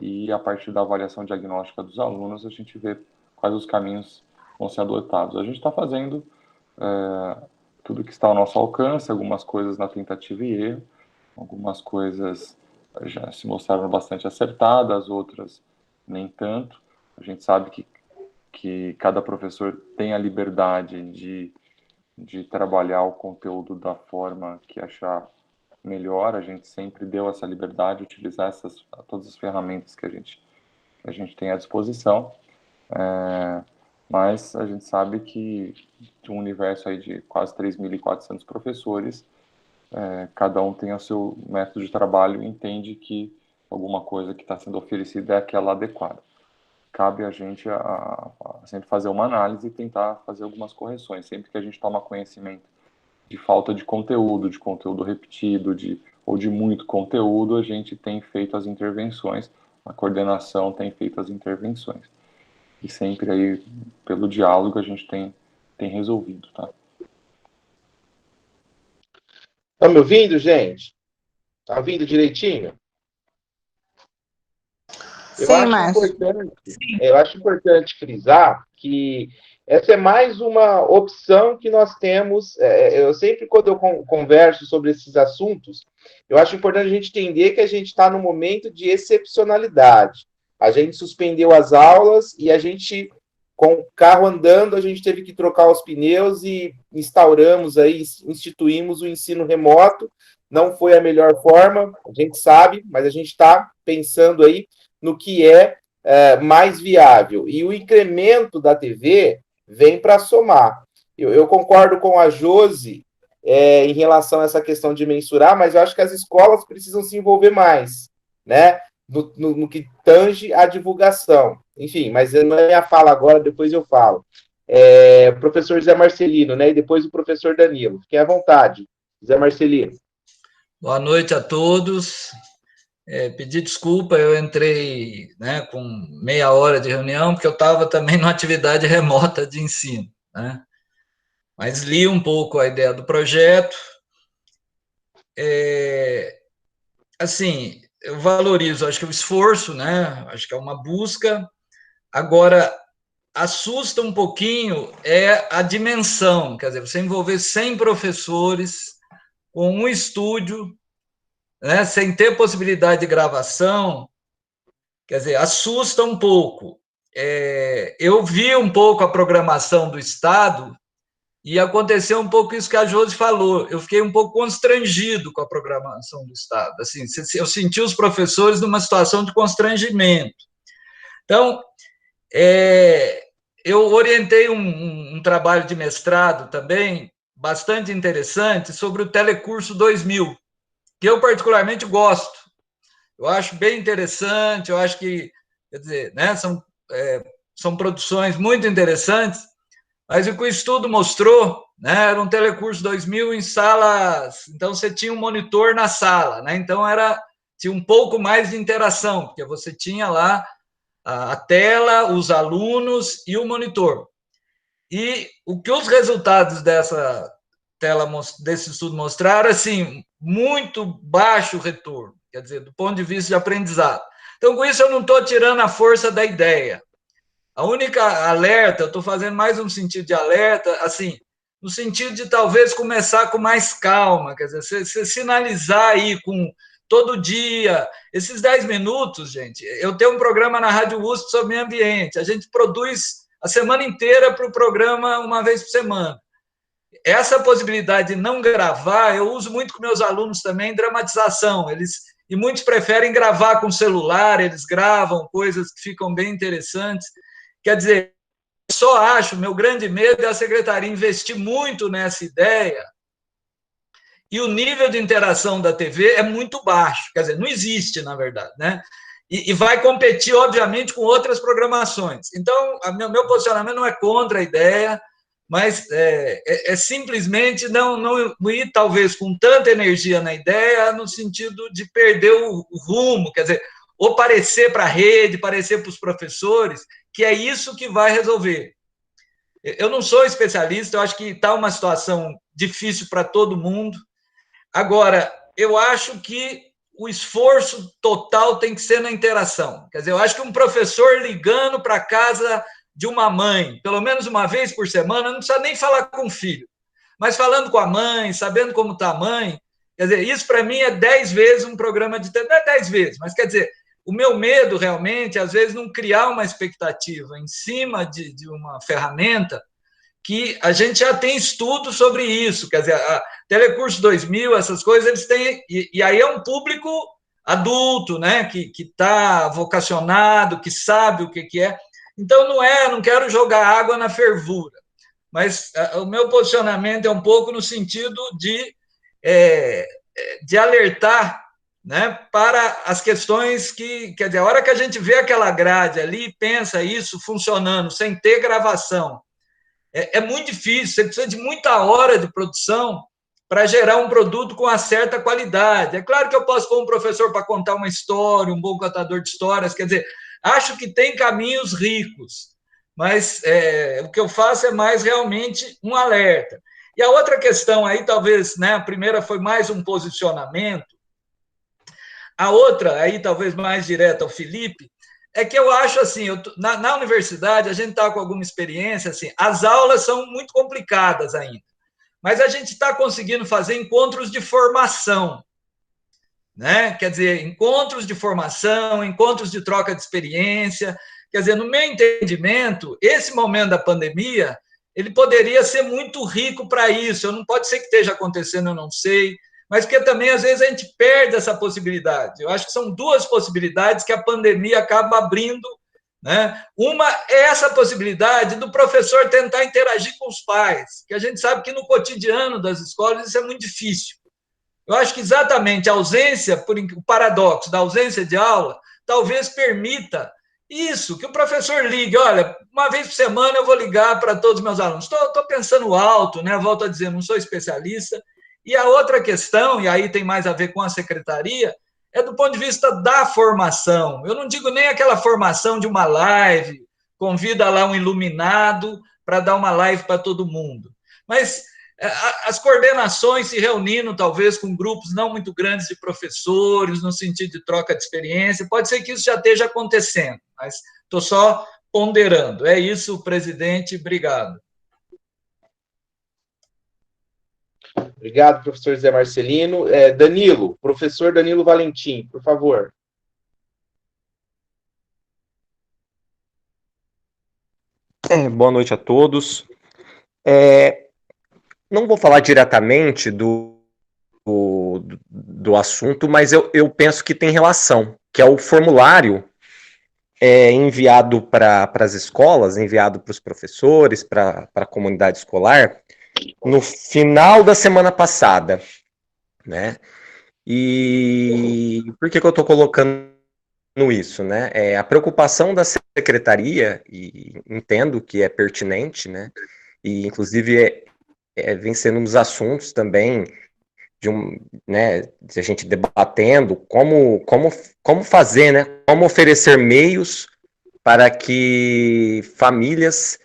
e, a partir da avaliação diagnóstica dos alunos, a gente vê quais os caminhos vão ser adotados. A gente está fazendo tudo que está ao nosso alcance, algumas coisas na tentativa e erro, algumas coisas já se mostraram bastante acertadas, outras nem tanto. A gente sabe que cada professor tem a liberdade de trabalhar o conteúdo da forma que achar melhor. A gente sempre deu essa liberdade de utilizar todas as ferramentas que a gente tem à disposição. Mas a gente sabe que de um universo aí de quase 3.400 professores, cada um tem o seu método de trabalho e entende que alguma coisa que está sendo oferecida é aquela adequada. Cabe a gente sempre fazer uma análise e tentar fazer algumas correções. Sempre que a gente toma conhecimento de falta de conteúdo repetido, ou de muito conteúdo, a gente tem feito as intervenções, a coordenação tem feito as intervenções. E sempre aí, pelo diálogo, a gente tem resolvido, tá? Estão me ouvindo, gente? Tá ouvindo direitinho? Eu acho importante frisar que essa é mais uma opção que nós temos. Eu sempre, quando eu converso sobre esses assuntos, eu acho importante a gente entender que a gente está num momento de excepcionalidade. A gente suspendeu as aulas e a gente, com o carro andando, a gente teve que trocar os pneus e instituímos o ensino remoto. Não foi a melhor forma, a gente sabe, mas a gente está pensando aí no que é mais viável. E o incremento da TV vem para somar. Eu concordo com a Josi em relação a essa questão de mensurar, mas eu acho que as escolas precisam se envolver mais, né? No que tange a divulgação. Enfim, mas não é minha fala agora, depois eu falo. O professor Zé Marcelino, né? E depois o professor Danilo. Fiquem à vontade. Zé Marcelino. Boa noite a todos. Pedir desculpa, eu entrei com meia hora de reunião, porque eu estava também numa atividade remota de ensino, né? Mas li um pouco a ideia do projeto. Assim, eu valorizo, acho que o esforço, né? Acho que é uma busca. Agora, assusta um pouquinho a dimensão, quer dizer, você envolver 100 professores com um estúdio, né, sem ter possibilidade de gravação, quer dizer, assusta um pouco. Eu vi um pouco a programação do Estado e aconteceu um pouco isso que a Josi falou. Eu fiquei um pouco constrangido com a programação do Estado. Assim, eu senti os professores numa situação de constrangimento. Então, eu orientei um trabalho de mestrado também, bastante interessante, sobre o Telecurso 2000, que eu particularmente gosto. Eu acho bem interessante, eu acho que, quer dizer, né, são produções muito interessantes, mas o que o estudo mostrou, né, era um Telecurso 2000 em salas, então você tinha um monitor na sala, né, então tinha um pouco mais de interação, porque você tinha lá a tela, os alunos e o monitor. E o que os resultados desse estudo mostraram, assim, muito baixo retorno, quer dizer, do ponto de vista de aprendizado. Então, com isso, eu não estou tirando a força da ideia, A única alerta, eu estou fazendo mais um sentido de alerta, assim, no sentido de talvez começar com mais calma, quer dizer, você sinalizar aí com todo dia, esses 10 minutos, gente, eu tenho um programa na Rádio USP sobre meio ambiente, a gente produz a semana inteira para o programa uma vez por semana. Essa possibilidade de não gravar, eu uso muito com meus alunos também, dramatização, e muitos preferem gravar com celular, eles gravam coisas que ficam bem interessantes, quer dizer, eu só acho, meu grande medo é a secretaria investir muito nessa ideia e o nível de interação da TV é muito baixo, quer dizer, não existe, na verdade, né? E vai competir, obviamente, com outras programações. Então, meu posicionamento não é contra a ideia, mas é simplesmente não ir, talvez, com tanta energia na ideia, no sentido de perder o rumo, quer dizer, ou parecer para a rede, parecer para os professores, que é isso que vai resolver. Eu não sou especialista, eu acho que está uma situação difícil para todo mundo. Agora, eu acho que o esforço total tem que ser na interação. Quer dizer, eu acho que um professor ligando para a casa de uma mãe, pelo menos uma vez por semana, não precisa nem falar com o filho, mas falando com a mãe, sabendo como está a mãe, quer dizer, isso para mim é 10 vezes um programa de TV, não é 10 vezes, mas quer dizer, o meu medo realmente, às vezes, não criar uma expectativa em cima de uma ferramenta que a gente já tem estudos sobre isso, quer dizer, a Telecurso 2000, essas coisas, eles têm, e aí é um público adulto, né, que está vocacionado, que sabe o que é. Então, não quero jogar água na fervura, mas o meu posicionamento é um pouco no sentido de alertar, né, para as questões que, quer dizer, a hora que a gente vê aquela grade ali e pensa isso funcionando sem ter gravação, é muito difícil, você precisa de muita hora de produção para gerar um produto com uma certa qualidade. É claro que eu posso pôr um professor para contar uma história, um bom contador de histórias, quer dizer, acho que tem caminhos ricos, mas o que eu faço é mais realmente um alerta. E a outra questão aí, talvez, né, a primeira foi mais um posicionamento, a outra, aí talvez mais direta ao Felipe, é que eu acho assim, na universidade a gente está com alguma experiência, assim, as aulas são muito complicadas ainda, mas a gente está conseguindo fazer encontros de formação, né? Quer dizer, encontros de formação, encontros de troca de experiência, quer dizer, no meu entendimento, esse momento da pandemia, ele poderia ser muito rico para isso, não pode ser que esteja acontecendo, eu não sei, mas porque também, às vezes, a gente perde essa possibilidade. Eu acho que são duas possibilidades que a pandemia acaba abrindo, né? Uma é essa possibilidade do professor tentar interagir com os pais, que a gente sabe que no cotidiano das escolas isso é muito difícil. Eu acho que exatamente a ausência, o paradoxo da ausência de aula, talvez permita isso, que o professor ligue, olha, uma vez por semana eu vou ligar para todos os meus alunos. Estou pensando alto, né? Volto a dizer, não sou especialista. E a outra questão, e aí tem mais a ver com a secretaria, é do ponto de vista da formação. Eu não digo nem aquela formação de uma live, convida lá um iluminado para dar uma live para todo mundo. Mas as coordenações se reunindo, talvez, com grupos não muito grandes de professores, no sentido de troca de experiência, pode ser que isso já esteja acontecendo, mas estou só ponderando. É isso, presidente, obrigado. Obrigado, professor Zé Marcelino. Danilo, professor Danilo Valentim, por favor. Boa noite a todos. Não vou falar diretamente do assunto, mas eu penso que tem relação, que é o formulário enviado para as escolas, enviado para os professores, para a comunidade escolar, no final da semana passada, né? E por que eu estou colocando isso, né? A preocupação da secretaria, e entendo que é pertinente, né? E inclusive vem sendo um dos assuntos também né, de a gente debatendo como fazer, né? Como oferecer meios para que famílias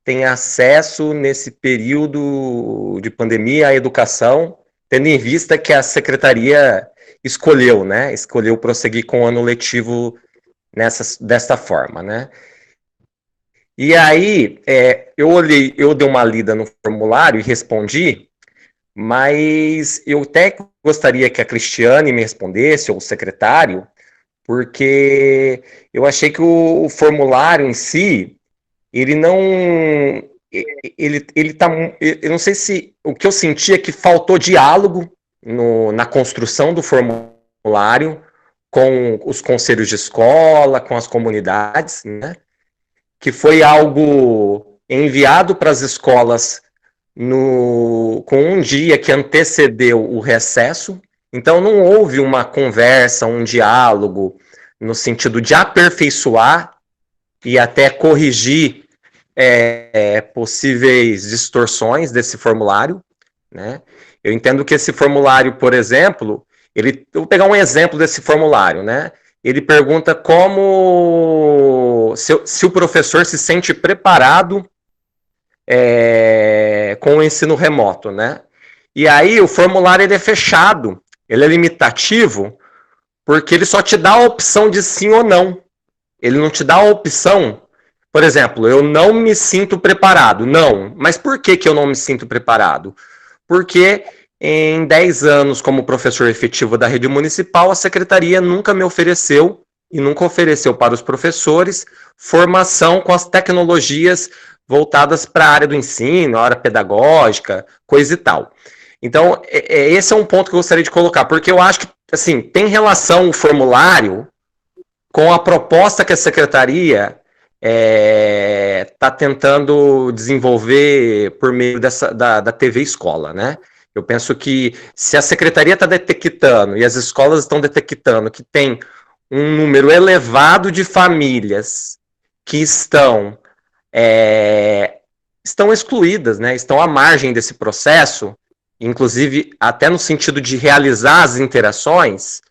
tenham acesso nesse período de pandemia à educação, tendo em vista que a secretaria escolheu, né? Escolheu prosseguir com o ano letivo desta forma, né? E aí, eu dei uma lida no formulário e respondi, mas eu até gostaria que a Cristiane me respondesse, ou o secretário, porque eu achei que o formulário em si, ele não... Ele tá... Eu não sei se... O que eu senti é que faltou diálogo na construção do formulário com os conselhos de escola, com as comunidades, né? Que foi algo enviado para as escolas com um dia que antecedeu o recesso. Então, não houve uma conversa, um diálogo, no sentido de aperfeiçoar e até corrigir possíveis distorções desse formulário, né? Eu entendo que esse formulário, por exemplo, eu vou pegar um exemplo desse formulário, né? Ele pergunta se o professor se sente preparado com o ensino remoto, né? E aí o formulário ele é fechado, ele é limitativo, porque ele só te dá a opção de sim ou não. Ele não te dá a opção, por exemplo, eu não me sinto preparado. Não, mas por que eu não me sinto preparado? Porque em 10 anos como professor efetivo da rede municipal, a secretaria nunca me ofereceu e nunca ofereceu para os professores formação com as tecnologias voltadas para a área do ensino, a área pedagógica, coisa e tal. Então, esse é um ponto que eu gostaria de colocar, porque eu acho que, assim, tem relação o formulário com a proposta que a secretaria está tentando desenvolver por meio da TV Escola, né? Eu penso que se a secretaria está detectando e as escolas estão detectando que tem um número elevado de famílias que estão excluídas, né? Estão à margem desse processo, inclusive até no sentido de realizar as interações,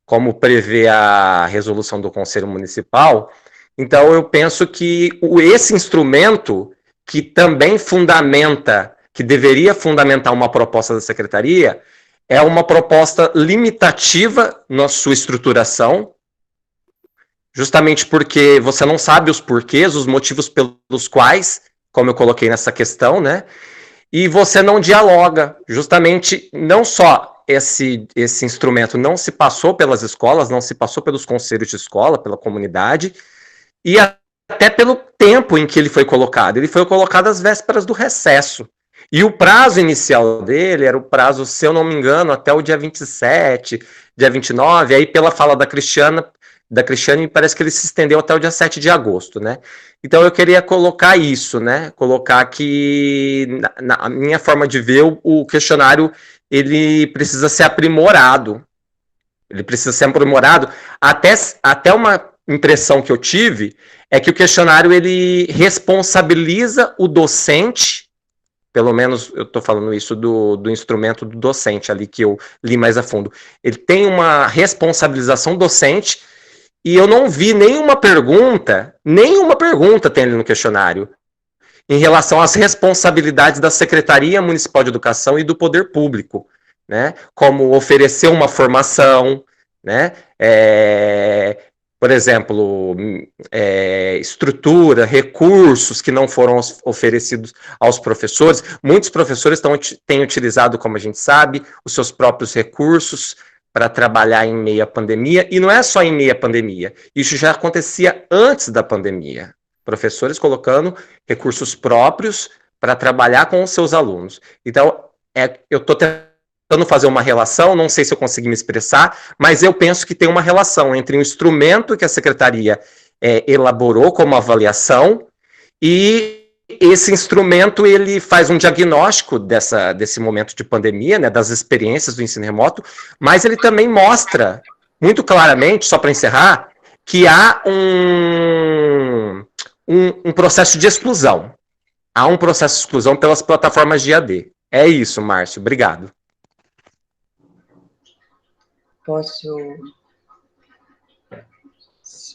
como prevê a resolução do Conselho Municipal. Então, eu penso que esse instrumento, que também que deveria fundamentar uma proposta da secretaria, é uma proposta limitativa na sua estruturação, justamente porque você não sabe os porquês, os motivos pelos quais, como eu coloquei nessa questão, né? E você não dialoga, justamente, não só esse instrumento não se passou pelas escolas, não se passou pelos conselhos de escola, pela comunidade, e até pelo tempo em que ele foi colocado. Ele foi colocado às vésperas do recesso. E o prazo inicial dele era o prazo, se eu não me engano, até o dia 27, dia 29, aí pela fala da Cristiane, parece que ele se estendeu até o dia 7 de agosto, né? Então eu queria colocar isso, né? Colocar que, na minha forma de ver, o questionário, ele precisa ser aprimorado. Ele precisa ser aprimorado. Até uma impressão que eu tive é que o questionário, ele responsabiliza o docente, pelo menos eu estou falando isso do instrumento do docente ali, que eu li mais a fundo. Ele tem uma responsabilização docente, e eu não vi nenhuma pergunta tem ali no questionário, em relação às responsabilidades da Secretaria Municipal de Educação e do Poder Público, né? Como oferecer uma formação, né? Por exemplo, estrutura, recursos que não foram oferecidos aos professores. Muitos professores têm utilizado, como a gente sabe, os seus próprios recursos para trabalhar em meio à pandemia, e não é só em meio à pandemia, isso já acontecia antes da pandemia. Professores colocando recursos próprios para trabalhar com os seus alunos. Então, eu estou tentando fazer uma relação, não sei se eu consegui me expressar, mas eu penso que tem uma relação entre o instrumento que a secretaria elaborou como avaliação e esse instrumento, ele faz um diagnóstico desse momento de pandemia, né, das experiências do ensino remoto, mas ele também mostra muito claramente, só para encerrar, que há um processo de exclusão. Há um processo de exclusão pelas plataformas de AD. É isso, Márcio. Obrigado. Posso...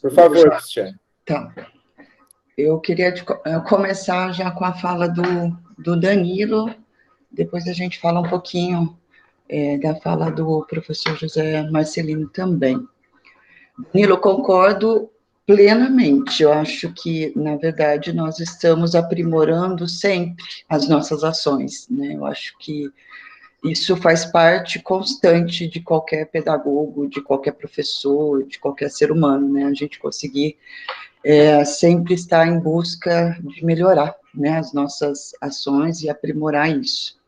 Por favor, Cristiane. Tá. Eu queria começar já com a fala do Danilo, depois a gente fala um pouquinho da fala do professor José Marcelino também. Danilo, concordo Plenamente, eu acho que, na verdade, nós estamos aprimorando sempre as nossas ações, né? Eu acho que isso faz parte constante de qualquer pedagogo, de qualquer professor, de qualquer ser humano, né? A gente conseguir sempre estar em busca de melhorar, né, as nossas ações e aprimorar isso.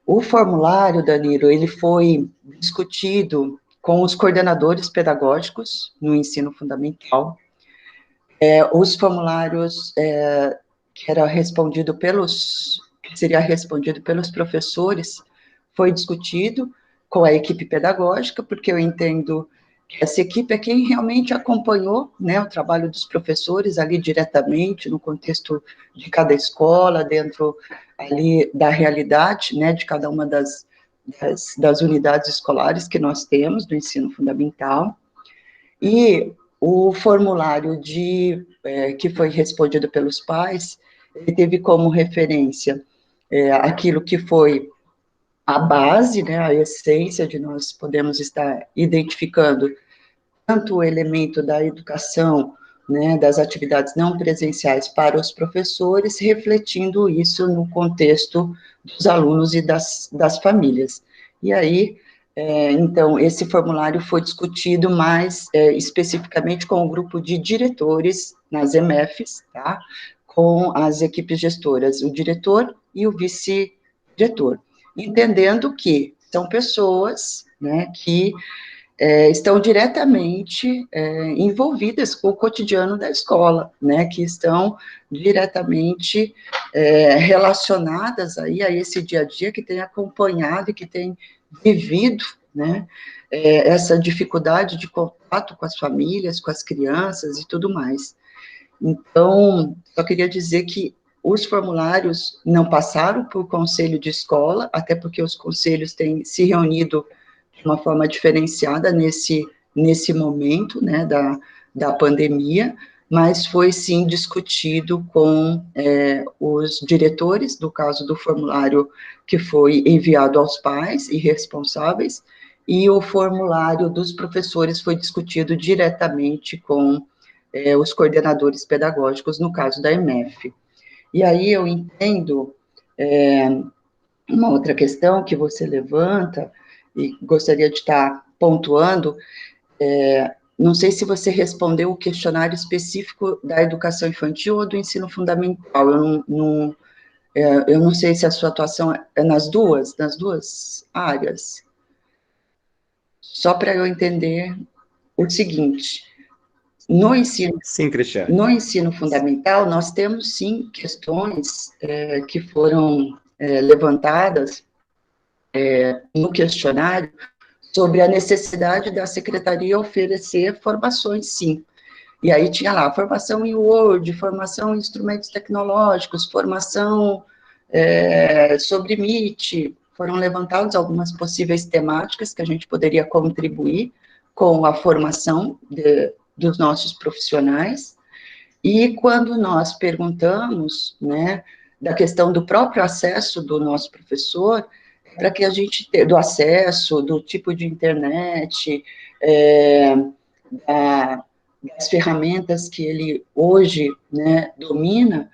O formulário, Danilo, ele foi discutido com os coordenadores pedagógicos no ensino fundamental. Os formulários que seria respondido pelos professores, foi discutido com a equipe pedagógica, porque eu entendo que essa equipe é quem realmente acompanhou, né, o trabalho dos professores ali diretamente, no contexto de cada escola, dentro ali da realidade, né, de cada uma das unidades escolares que nós temos do ensino fundamental. E o formulário que foi respondido pelos pais, ele teve como referência aquilo que foi a base, né, a essência de nós podemos estar identificando tanto o elemento da educação, né, das atividades não presenciais para os professores, refletindo isso no contexto dos alunos e das famílias. E aí, então, esse formulário foi discutido mais especificamente com o grupo de diretores nas EMEFs, tá? Com as equipes gestoras, o diretor e o vice-diretor, entendendo que são pessoas, né, que estão diretamente envolvidas com o cotidiano da escola, né, que estão diretamente relacionadas aí a esse dia a dia, que tem acompanhado e que tem vivido, né, essa dificuldade de contato com as famílias, com as crianças e tudo mais. Então, só queria dizer que os formulários não passaram por conselho de escola, até porque os conselhos têm se reunido de uma forma diferenciada nesse momento, né, da pandemia, mas foi, sim, discutido com os diretores, do caso do formulário que foi enviado aos pais e responsáveis, e o formulário dos professores foi discutido diretamente com os coordenadores pedagógicos, no caso da EMEF. E aí eu entendo uma outra questão que você levanta, e gostaria de estar pontuando, não sei se você respondeu o questionário específico da educação infantil ou do ensino fundamental, eu não sei se a sua atuação é nas duas áreas. Só para eu entender o seguinte, Sim, Cristiane. No ensino fundamental, nós temos, sim, questões que foram levantadas no questionário sobre a necessidade da secretaria oferecer formações, sim. E aí tinha lá, formação em Word, formação em instrumentos tecnológicos, formação sobre Meet, foram levantadas algumas possíveis temáticas que a gente poderia contribuir com a formação dos nossos profissionais, e quando nós perguntamos, né, da questão do próprio acesso do nosso professor, para que a gente tenha, do acesso, do tipo de internet, das ferramentas que ele hoje, né, domina,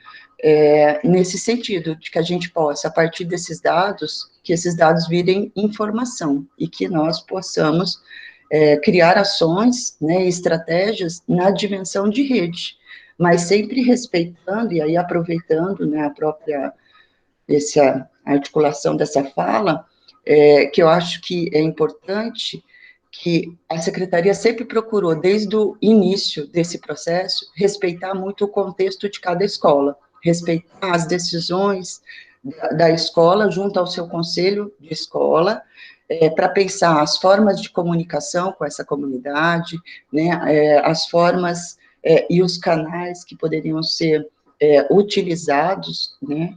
nesse sentido, de que a gente possa, a partir desses dados, que esses dados virem informação, e que nós possamos criar ações, né, estratégias na dimensão de rede, mas sempre respeitando, e aí aproveitando, né, a própria, essa articulação dessa fala, que eu acho que é importante, que a Secretaria sempre procurou, desde o início desse processo, respeitar muito o contexto de cada escola, respeitar as decisões da escola junto ao seu conselho de escola, para pensar as formas de comunicação com essa comunidade, né, as formas e os canais que poderiam ser utilizados, né,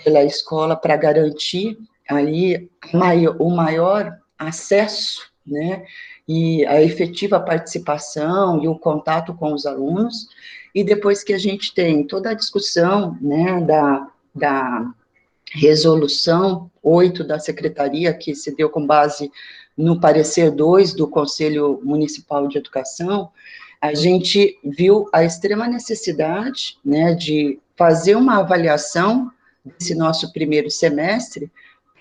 pela escola para garantir aí o maior acesso, né, e a efetiva participação e o contato com os alunos, e depois que a gente tem toda a discussão, né, da resolução 8 da Secretaria, que se deu com base no parecer 2 do Conselho Municipal de Educação, a gente viu a extrema necessidade, né, de fazer uma avaliação desse nosso primeiro semestre,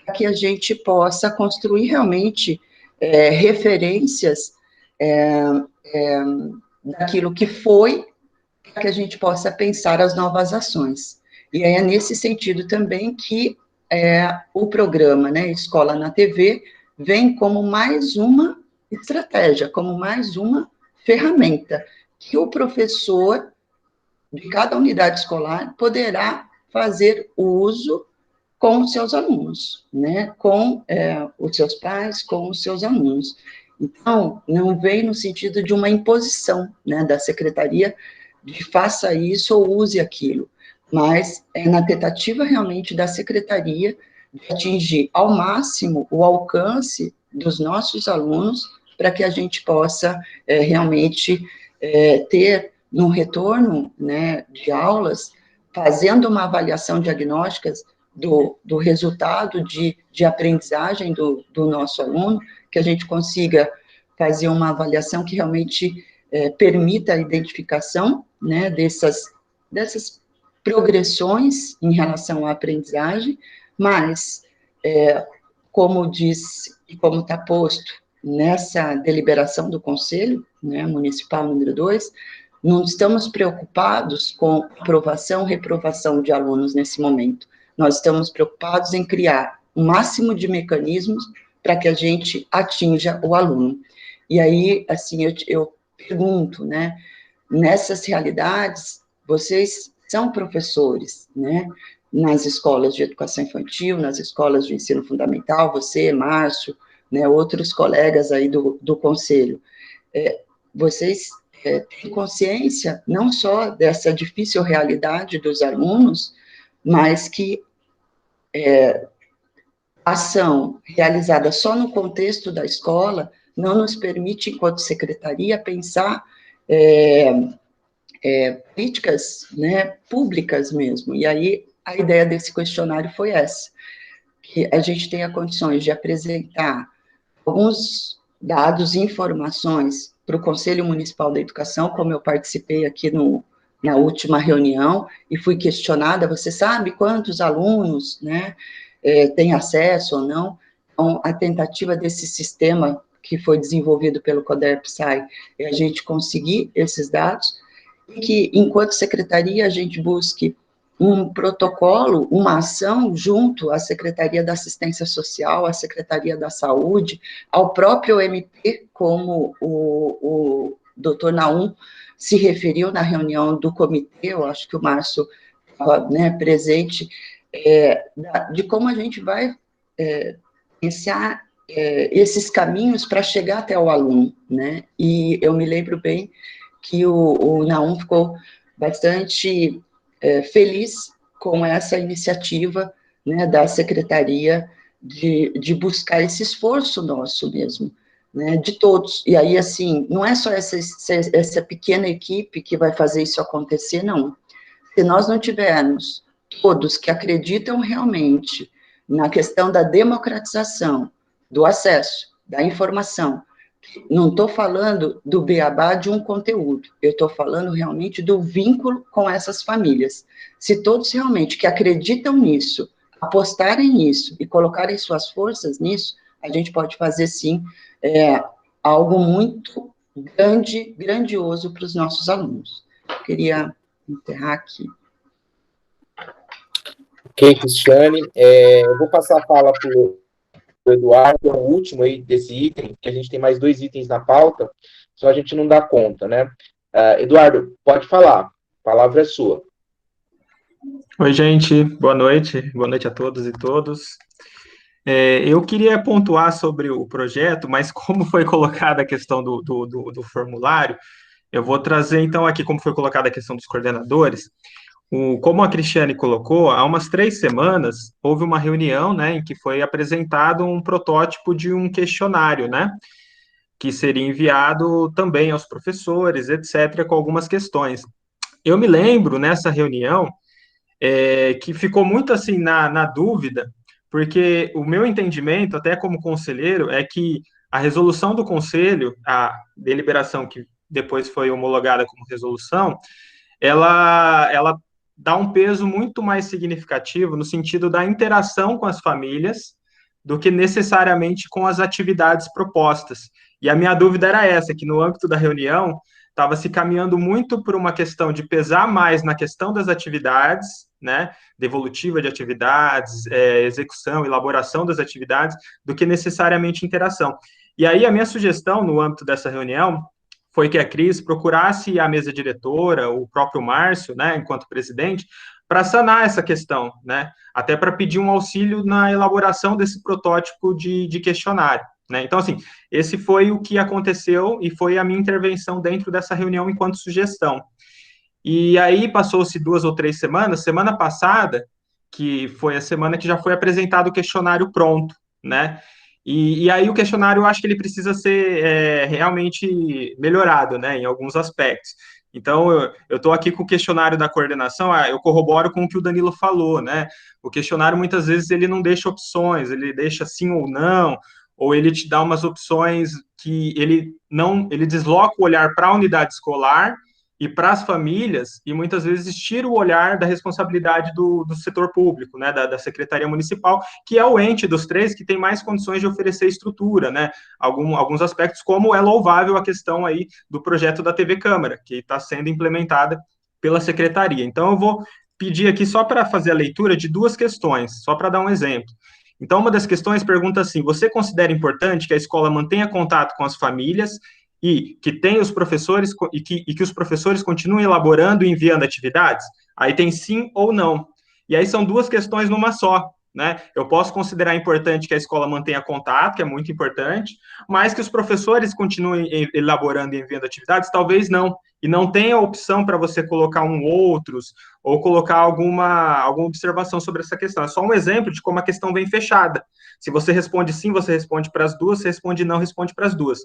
para que a gente possa construir realmente referências daquilo que foi, para que a gente possa pensar as novas ações. E é nesse sentido também que o programa, né, Escola na TV, vem como mais uma estratégia, como mais uma ferramenta que o professor de cada unidade escolar poderá fazer uso com os seus alunos, né, com os seus pais, com os seus alunos. Então, não vem no sentido de uma imposição, né, da secretaria de faça isso ou use aquilo, mas é na tentativa realmente da secretaria de atingir ao máximo o alcance dos nossos alunos para que a gente possa realmente ter no retorno, né, de aulas, fazendo uma avaliação diagnóstica do resultado de aprendizagem do nosso aluno, que a gente consiga fazer uma avaliação que realmente permita a identificação, né, dessas progressões em relação à aprendizagem, mas, como diz e como está posto nessa deliberação do Conselho, né, Municipal número 2, não estamos preocupados com aprovação, reprovação de alunos nesse momento. Nós estamos preocupados em criar o máximo de mecanismos para que a gente atinja o aluno. E aí, assim, eu pergunto, né, nessas realidades, vocês são professores, né, nas escolas de educação infantil, nas escolas de ensino fundamental, você, Márcio, né, outros colegas aí do Conselho, vocês têm consciência não só dessa difícil realidade dos alunos, mas que ação realizada só no contexto da escola não nos permite, enquanto secretaria, pensar políticas, né, públicas mesmo. E aí, a ideia desse questionário foi essa, que a gente tenha condições de apresentar alguns dados e informações para o Conselho Municipal da Educação, como eu participei aqui na última reunião, e fui questionada, você sabe quantos alunos, né, têm acesso ou não? Então, a tentativa desse sistema que foi desenvolvido pelo CODER-PSAI é a gente conseguir esses dados, e que, enquanto secretaria, a gente busque um protocolo, uma ação junto à Secretaria da Assistência Social, à Secretaria da Saúde, ao próprio MP, como o doutor Naum se referiu na reunião do comitê, eu acho que o Márcio estava, né, presente, de como a gente vai pensar esses caminhos para chegar até o aluno, né, e eu me lembro bem que o Naum ficou bastante feliz com essa iniciativa, né, da secretaria de buscar esse esforço nosso mesmo, né, de todos. E aí, assim, não é só essa pequena equipe que vai fazer isso acontecer, não. Se nós não tivermos todos que acreditam realmente na questão da democratização, do acesso, da informação, não estou falando do beabá de um conteúdo, eu estou falando realmente do vínculo com essas famílias. Se todos realmente que acreditam nisso, apostarem nisso e colocarem suas forças nisso, a gente pode fazer, sim, algo muito grandioso para os nossos alunos. Eu queria encerrar aqui. Ok, Cristiane. Eu vou passar a fala para o Eduardo, que é o último aí desse item, que a gente tem mais 2 itens na pauta, só a gente não dá conta, né? Eduardo, pode falar, a palavra é sua. Oi, gente, boa noite a todos e todas. Eu queria pontuar sobre o projeto, mas como foi colocada a questão do formulário, eu vou trazer então aqui como foi colocada a questão dos coordenadores. Como a Cristiane colocou, há umas 3 semanas houve uma reunião, né, em que foi apresentado um protótipo de um questionário, né, que seria enviado também aos professores, etc., com algumas questões. Eu me lembro, nessa reunião, que ficou muito assim na dúvida, porque o meu entendimento, até como conselheiro, é que a resolução do conselho, a deliberação que depois foi homologada como resolução, ela dá um peso muito mais significativo no sentido da interação com as famílias do que necessariamente com as atividades propostas. E a minha dúvida era essa, que no âmbito da reunião estava se caminhando muito por uma questão de pesar mais na questão das atividades, né, devolutiva de atividades, execução, elaboração das atividades, do que necessariamente interação. E aí a minha sugestão no âmbito dessa reunião foi que a Cris procurasse a mesa diretora, o próprio Márcio, né, enquanto presidente, para sanar essa questão, né, até para pedir um auxílio na elaboração desse protótipo de questionário, né. Então, assim, esse foi o que aconteceu e foi a minha intervenção dentro dessa reunião enquanto sugestão. E aí passou-se 2 ou 3 semanas, semana passada, que foi a semana que já foi apresentado o questionário pronto, né, e aí o questionário, eu acho que ele precisa ser realmente melhorado, né, em alguns aspectos. Então, eu estou aqui com o questionário da coordenação, eu corroboro com o que o Danilo falou, né, o questionário, muitas vezes, ele não deixa opções, ele deixa sim ou ele te dá umas opções que ele desloca o olhar para a unidade escolar e para as famílias, e muitas vezes tira o olhar da responsabilidade do setor público, né, da Secretaria Municipal, que é o ente dos 3 que tem mais condições de oferecer estrutura, né, alguns aspectos, como é louvável a questão aí do projeto da TV Câmara, que está sendo implementada pela Secretaria. Então, eu vou pedir aqui só para fazer a leitura de 2 questões, só para dar um exemplo. Então, uma das questões pergunta assim: você considera importante que a escola mantenha contato com as famílias e que tenha os professores e que os professores continuem elaborando e enviando atividades? Aí tem sim ou não. E aí são 2 questões numa só, né? Eu posso considerar importante que a escola mantenha contato, que é muito importante, mas que os professores continuem elaborando e enviando atividades, talvez não. E não tem a opção para você colocar outros, ou colocar alguma observação sobre essa questão. É só um exemplo de como a questão vem fechada. Se você responde sim, você responde para as 2, se responde não, responde para as 2.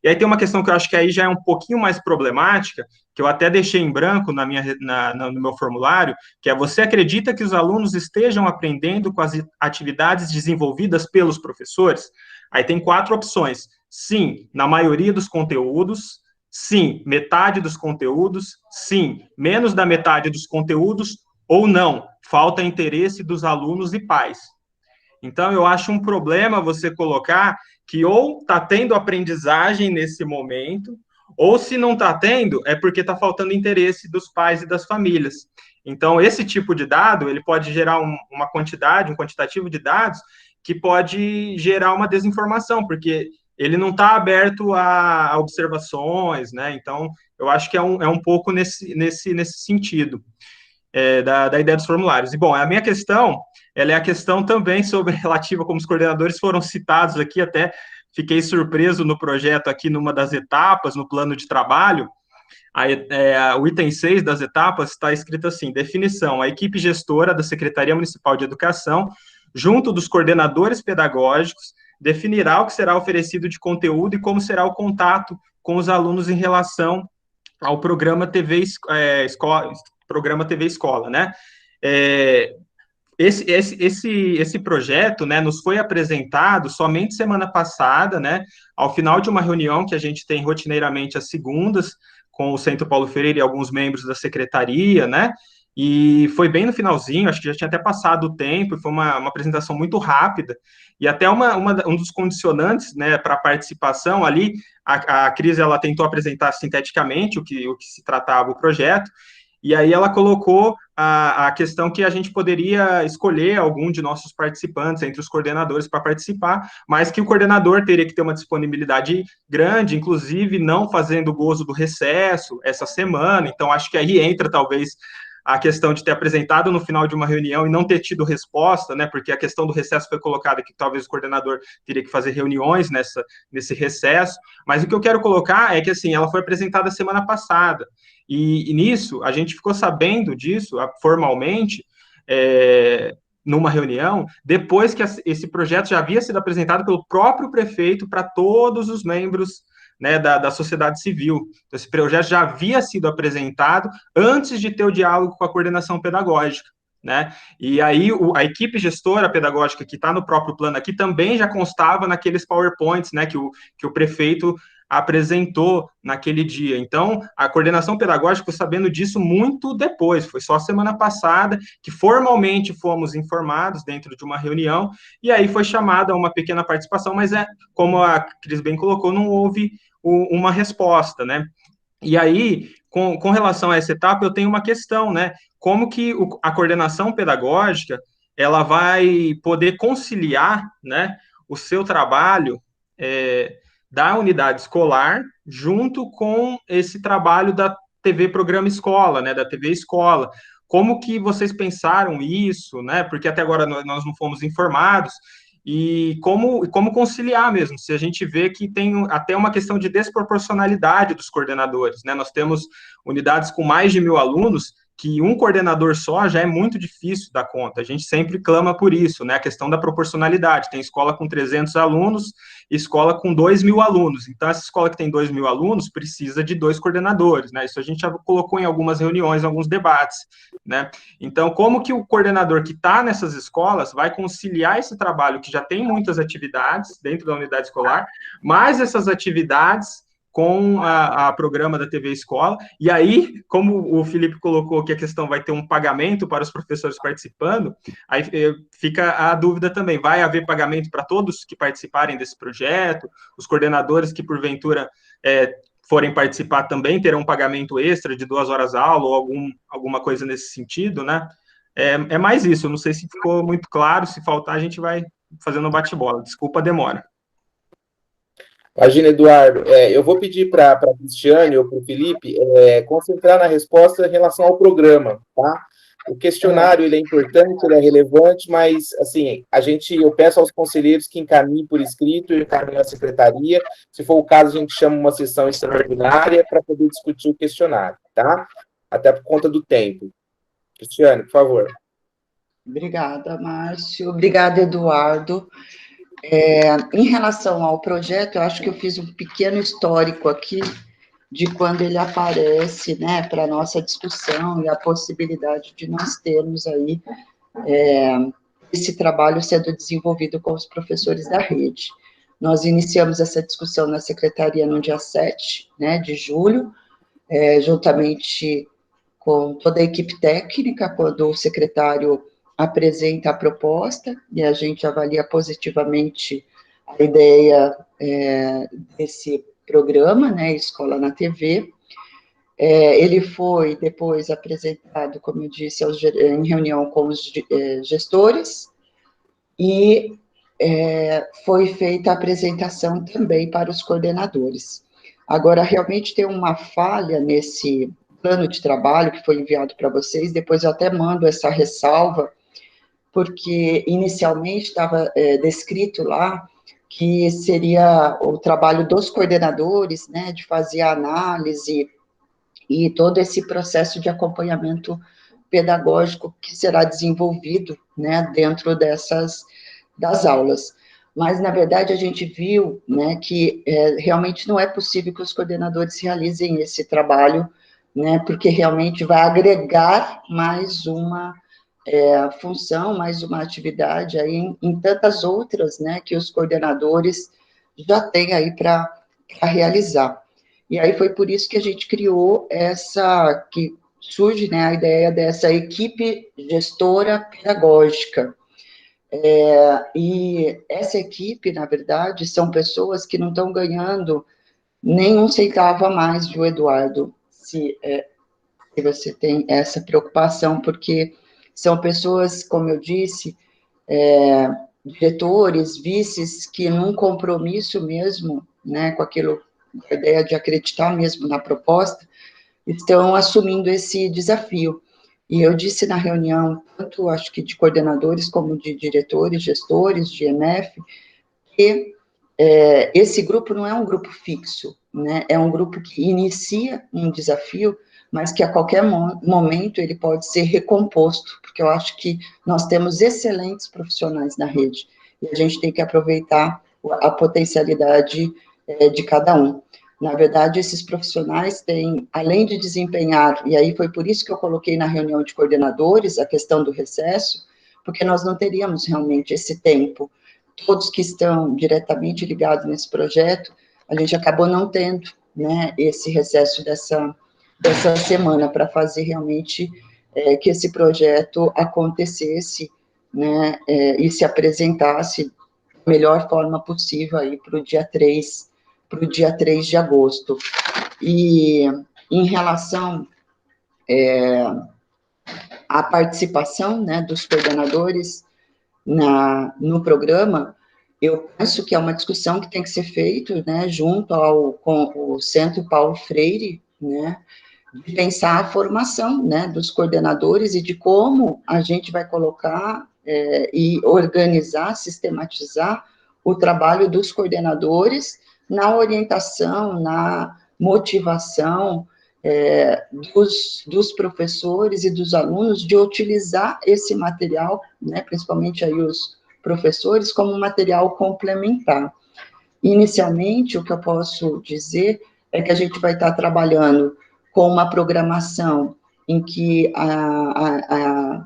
E aí tem uma questão que eu acho que aí já é um pouquinho mais problemática, que eu até deixei em branco no meu formulário, que é: você acredita que os alunos estejam aprendendo com as atividades desenvolvidas pelos professores? Aí tem 4 opções. Sim, na maioria dos conteúdos. Sim, metade dos conteúdos. Sim, menos da metade dos conteúdos. Ou não, falta interesse dos alunos e pais. Então, eu acho um problema você colocar que ou está tendo aprendizagem nesse momento, ou se não está tendo, é porque está faltando interesse dos pais e das famílias. Então, esse tipo de dado, ele pode gerar um quantitativo de dados, que pode gerar uma desinformação, porque ele não está aberto a observações, né? Então, eu acho que é um pouco nesse sentido, da ideia dos formulários. E, bom, a minha questão, ela é a questão também relativa, como os coordenadores foram citados aqui, até fiquei surpreso no projeto aqui, numa das etapas, no plano de trabalho, o item 6 das etapas está escrito assim: definição: a equipe gestora da Secretaria Municipal de Educação, junto dos coordenadores pedagógicos, definirá o que será oferecido de conteúdo e como será o contato com os alunos em relação ao programa TV Escola, né? Esse projeto, né, nos foi apresentado somente semana passada, né, ao final de uma reunião que a gente tem rotineiramente às segundas, com o Centro Paulo Freire e alguns membros da secretaria, né, e foi bem no finalzinho, acho que já tinha até passado o tempo, e foi uma apresentação muito rápida, e até um dos condicionantes, né, para a participação ali, a Cris, ela tentou apresentar sinteticamente o que se tratava o projeto, e aí ela colocou a questão que a gente poderia escolher algum de nossos participantes entre os coordenadores para participar, mas que o coordenador teria que ter uma disponibilidade grande, inclusive não fazendo gozo do recesso essa semana. Então, acho que aí entra, talvez, a questão de ter apresentado no final de uma reunião e não ter tido resposta, né, porque a questão do recesso foi colocada que talvez o coordenador teria que fazer reuniões nesse recesso, mas o que eu quero colocar é que, assim, ela foi apresentada semana passada, e nisso, a gente ficou sabendo disso formalmente, numa reunião, depois que esse projeto já havia sido apresentado pelo próprio prefeito para todos os membros, né, da sociedade civil. Então, esse projeto já havia sido apresentado antes de ter o diálogo com a coordenação pedagógica, né? E aí a equipe gestora pedagógica que está no próprio plano aqui também já constava naqueles PowerPoints, né, que o prefeito apresentou naquele dia. Então, a coordenação pedagógica ficou sabendo disso muito depois, foi só semana passada que formalmente fomos informados dentro de uma reunião, e aí foi chamada uma pequena participação, mas como a Cris bem colocou, não houve uma resposta, né? E aí, com relação a essa etapa, eu tenho uma questão, né? Como que a coordenação pedagógica, ela vai poder conciliar, né, o seu trabalho da unidade escolar junto com esse trabalho da TV Programa Escola, né, da TV Escola. Como que vocês pensaram isso, né? Porque até agora nós não fomos informados, e como conciliar mesmo, se a gente vê que tem até uma questão de desproporcionalidade dos coordenadores, né? Nós temos unidades com mais de 1.000 alunos, que um coordenador só já é muito difícil dar conta, a gente sempre clama por isso, né? A questão da proporcionalidade, tem escola com 300 alunos, escola com 2.000 alunos, então essa escola que tem 2.000 alunos precisa de 2 coordenadores, né? Isso a gente já colocou em algumas reuniões, em alguns debates, né? Então, como que o coordenador que está nessas escolas vai conciliar esse trabalho que já tem muitas atividades dentro da unidade escolar, mais essas atividades com a programa da TV Escola, e aí, como o Felipe colocou que a questão vai ter um pagamento para os professores participando, aí fica a dúvida também, vai haver pagamento para todos que participarem desse projeto, os coordenadores que porventura forem participar também terão um pagamento extra de 2 horas aula ou alguma coisa nesse sentido, né? É mais isso, eu não sei se ficou muito claro, se faltar a gente vai fazendo um bate-bola, desculpa a demora. Imagina, Eduardo, eu vou pedir para a Cristiane ou para o Felipe concentrar na resposta em relação ao programa, tá? O questionário, ele é importante, ele é relevante, mas, assim, eu peço aos conselheiros que encaminhem por escrito, eu encaminho à secretaria, se for o caso, a gente chama uma sessão extraordinária para poder discutir o questionário, tá? Até por conta do tempo. Cristiane, por favor. Obrigada, Márcio. Obrigada, Eduardo. Em relação ao projeto, eu acho que eu fiz um pequeno histórico aqui de quando ele aparece, né, para a nossa discussão e a possibilidade de nós termos aí esse trabalho sendo desenvolvido com os professores da rede. Nós iniciamos essa discussão na secretaria no dia 7, né, de julho, juntamente com toda a equipe técnica, quando o secretário apresenta a proposta, e a gente avalia positivamente a ideia desse programa, né, Escola na TV. Ele foi depois apresentado, como eu disse, em reunião com os gestores, e foi feita a apresentação também para os coordenadores. Agora, realmente tem uma falha nesse plano de trabalho que foi enviado para vocês, depois eu até mando essa ressalva, porque inicialmente estava descrito lá que seria o trabalho dos coordenadores, né, de fazer a análise e todo esse processo de acompanhamento pedagógico que será desenvolvido, né, dentro das aulas. Mas, na verdade, a gente viu, né, que realmente não é possível que os coordenadores realizem esse trabalho, né, porque realmente vai agregar mais uma função, mais uma atividade aí em tantas outras, né, que os coordenadores já têm aí para realizar. E aí foi por isso que a gente criou que surge, né, a ideia dessa equipe gestora pedagógica. E essa equipe, na verdade, são pessoas que não estão ganhando nem um centavo a mais, viu, Eduardo, se você tem essa preocupação, porque são pessoas, como eu disse, diretores, vices, que num compromisso mesmo, né, com a ideia de acreditar mesmo na proposta, estão assumindo esse desafio. E eu disse na reunião, tanto acho que de coordenadores, como de diretores, gestores, de EMF, que esse grupo não é um grupo fixo, né, é um grupo que inicia um desafio, mas que a qualquer momento ele pode ser recomposto, porque eu acho que nós temos excelentes profissionais na rede, e a gente tem que aproveitar a potencialidade de cada um. Na verdade, esses profissionais têm, além de desempenhar, e aí foi por isso que eu coloquei na reunião de coordenadores a questão do recesso, porque nós não teríamos realmente esse tempo. Todos que estão diretamente ligados nesse projeto a gente acabou não tendo, né, esse recesso dessa semana para fazer realmente que esse projeto acontecesse, né, e se apresentasse da melhor forma possível aí para o dia 3 de agosto. E em relação à participação, né, dos coordenadores no programa, eu penso que é uma discussão que tem que ser feita, né, junto com o Centro Paulo Freire, né, de pensar a formação, né, dos coordenadores e de como a gente vai colocar e organizar, sistematizar o trabalho dos coordenadores na orientação, na motivação dos professores e dos alunos de utilizar esse material, né, principalmente aí os professores, como material complementar. Inicialmente, o que eu posso dizer é que a gente vai estar trabalhando com uma programação em que a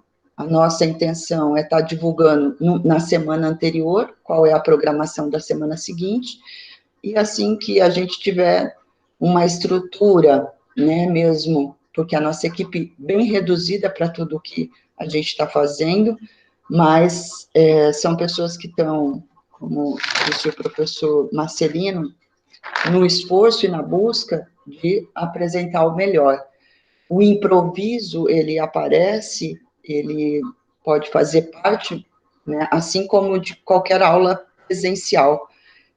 nossa intenção é estar divulgando na semana anterior qual é a programação da semana seguinte, e assim que a gente tiver uma estrutura, né, mesmo, porque a nossa equipe bem reduzida para tudo que a gente está fazendo, mas são pessoas que estão, como disse o professor Marcelino, no esforço e na busca de apresentar o melhor. O improviso, ele aparece, ele pode fazer parte, né, assim como de qualquer aula presencial,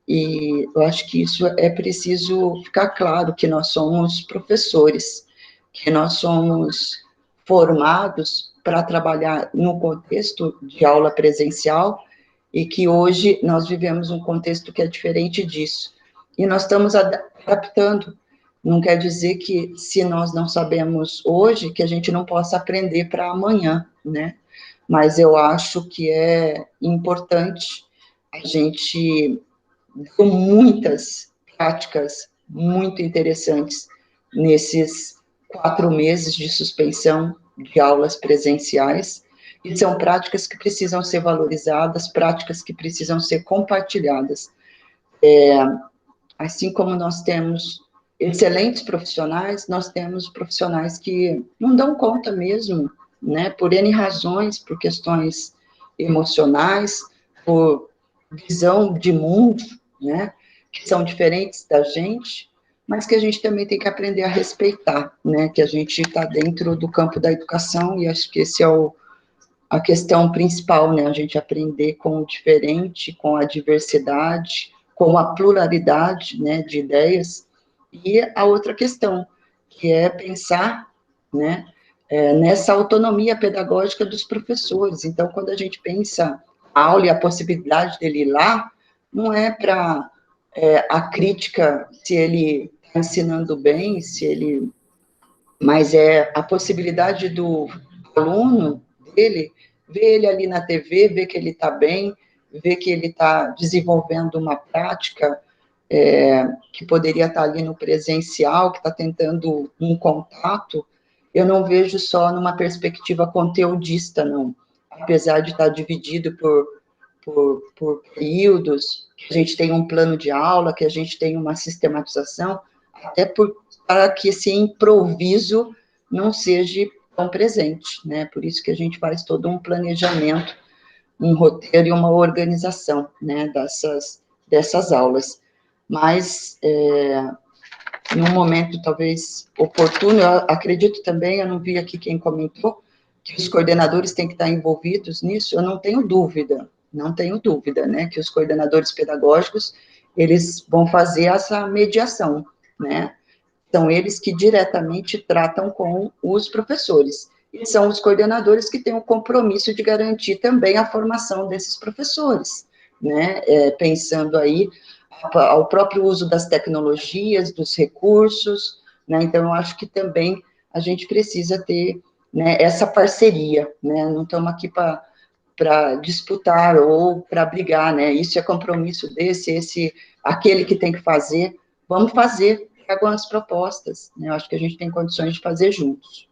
e eu acho que isso é preciso ficar claro, que nós somos professores, que nós somos formados para trabalhar no contexto de aula presencial, e que hoje nós vivemos um contexto que é diferente disso. E nós estamos adaptando. Não quer dizer que, se nós não sabemos hoje, que a gente não possa aprender para amanhã, né? Mas eu acho que é importante a gente, com muitas práticas muito interessantes nesses 4 meses de suspensão de aulas presenciais, e são práticas que precisam ser valorizadas, práticas que precisam ser compartilhadas. Assim como nós temos excelentes profissionais, nós temos profissionais que não dão conta mesmo, né, por N razões, por questões emocionais, por visão de mundo, né, que são diferentes da gente, mas que a gente também tem que aprender a respeitar, né, que a gente está dentro do campo da educação, e acho que esse é a questão principal, né, a gente aprender com o diferente, com a diversidade, com a pluralidade, né, de ideias. E a outra questão, que é pensar, né, nessa autonomia pedagógica dos professores. Então, quando a gente pensa a aula e a possibilidade dele ir lá, não é para a crítica se ele está ensinando bem, mas é a possibilidade do aluno dele ver ele ali na TV, ver que ele está bem, ver que ele está desenvolvendo uma prática que poderia estar ali no presencial, que está tentando um contato. Eu não vejo só numa perspectiva conteudista, não. Apesar de estar dividido por períodos, que a gente tem um plano de aula, que a gente tem uma sistematização, até para que esse improviso não seja tão presente, né? Por isso que a gente faz todo um planejamento, um roteiro e uma organização, né, dessas aulas. Mas, num momento talvez oportuno, eu acredito também, eu não vi aqui quem comentou, que os coordenadores têm que estar envolvidos nisso, eu não tenho dúvida, né, que os coordenadores pedagógicos, eles vão fazer essa mediação, né, são eles que diretamente tratam com os professores, e são os coordenadores que têm o compromisso de garantir também a formação desses professores, né, pensando aí ao próprio uso das tecnologias, dos recursos, né, então eu acho que também a gente precisa ter, né, essa parceria, né, não estamos aqui para disputar ou para brigar, né, isso é compromisso aquele que tem que fazer, vamos fazer, tragam as propostas, né, eu acho que a gente tem condições de fazer juntos.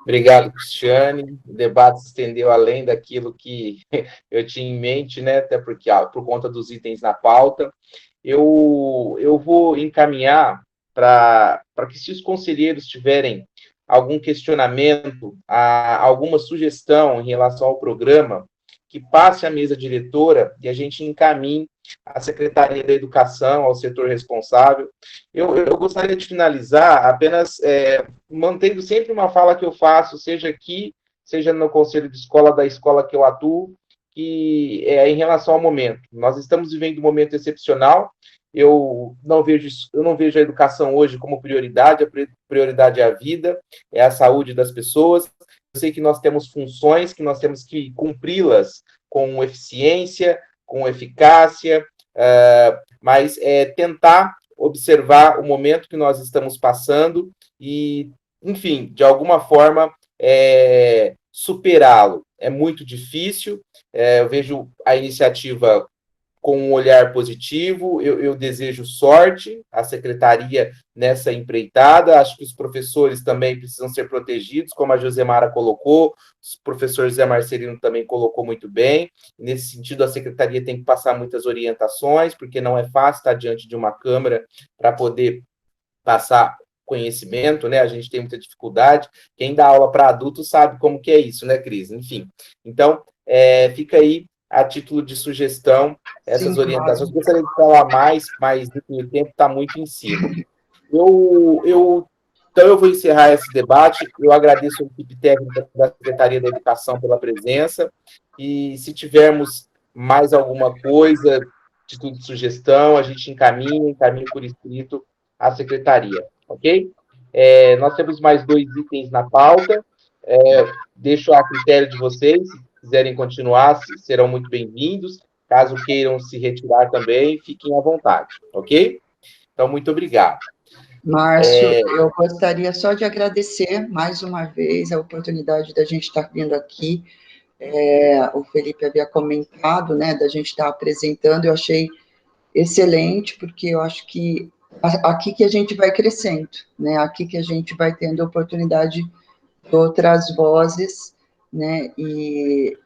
Obrigado, Cristiane. O debate se estendeu além daquilo que eu tinha em mente, né? Até porque, por conta dos itens na pauta. Eu vou encaminhar para que, se os conselheiros tiverem algum questionamento, alguma sugestão em relação ao programa, que passe à mesa diretora e a gente encaminhe à Secretaria da Educação, ao setor responsável. Eu gostaria de finalizar apenas mantendo sempre uma fala que eu faço, seja aqui, seja no conselho de escola da escola que eu atuo, que é em relação ao momento. Nós estamos vivendo um momento excepcional. Eu não vejo a educação hoje como prioridade. A prioridade é a vida, é a saúde das pessoas. Eu sei que nós temos funções que nós temos que cumpri-las com eficiência, com eficácia, mas tentar observar o momento que nós estamos passando e, enfim, de alguma forma, superá-lo. É muito difícil. Eu vejo a iniciativa com um olhar positivo. Eu desejo sorte à secretaria nessa empreitada. Acho que os professores também precisam ser protegidos, como a Josemara colocou, o professor Zé Marcelino também colocou muito bem. Nesse sentido, a secretaria tem que passar muitas orientações, porque não é fácil estar diante de uma câmera para poder passar conhecimento, né? A gente tem muita dificuldade. Quem dá aula para adultos sabe como que é isso, né, Cris? Enfim, então, fica aí a título de sugestão essas orientações. Eu gostaria de falar mais, mas o tempo está muito em cima. Então, eu vou encerrar esse debate. Eu agradeço a equipe técnica da Secretaria da Educação pela presença, e se tivermos mais alguma coisa, título de sugestão, a gente encaminha por escrito à Secretaria, ok? Nós temos mais 2 itens na pauta. Deixo a critério de vocês. Se quiserem continuar, serão muito bem-vindos. Caso queiram se retirar também, fiquem à vontade, ok? Então, muito obrigado. Márcio, eu gostaria só de agradecer mais uma vez a oportunidade da gente estar vindo aqui. O Felipe havia comentado, né, da gente estar apresentando. Eu achei excelente, porque eu acho que aqui que a gente vai crescendo, né, aqui que a gente vai tendo a oportunidade de outras vozes, né, e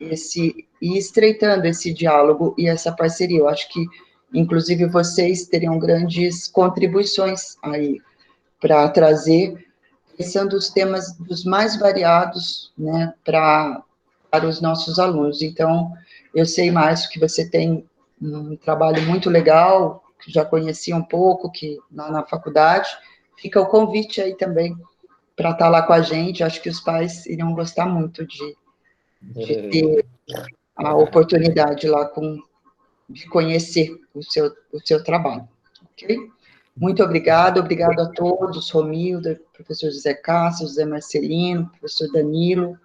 estreitando esse diálogo e essa parceria. Eu acho que, inclusive, vocês teriam grandes contribuições aí para trazer, pensando os temas dos mais variados, né, para os nossos alunos. Então, eu sei, Márcio, que você tem um trabalho muito legal, que já conheci um pouco, que na faculdade. Fica o convite aí também para estar lá com a gente. Acho que os pais iriam gostar muito de ter a oportunidade lá de conhecer o seu trabalho, ok? Muito obrigado a todos, Romilda, professor José Cássio, José Marcelino, professor Danilo,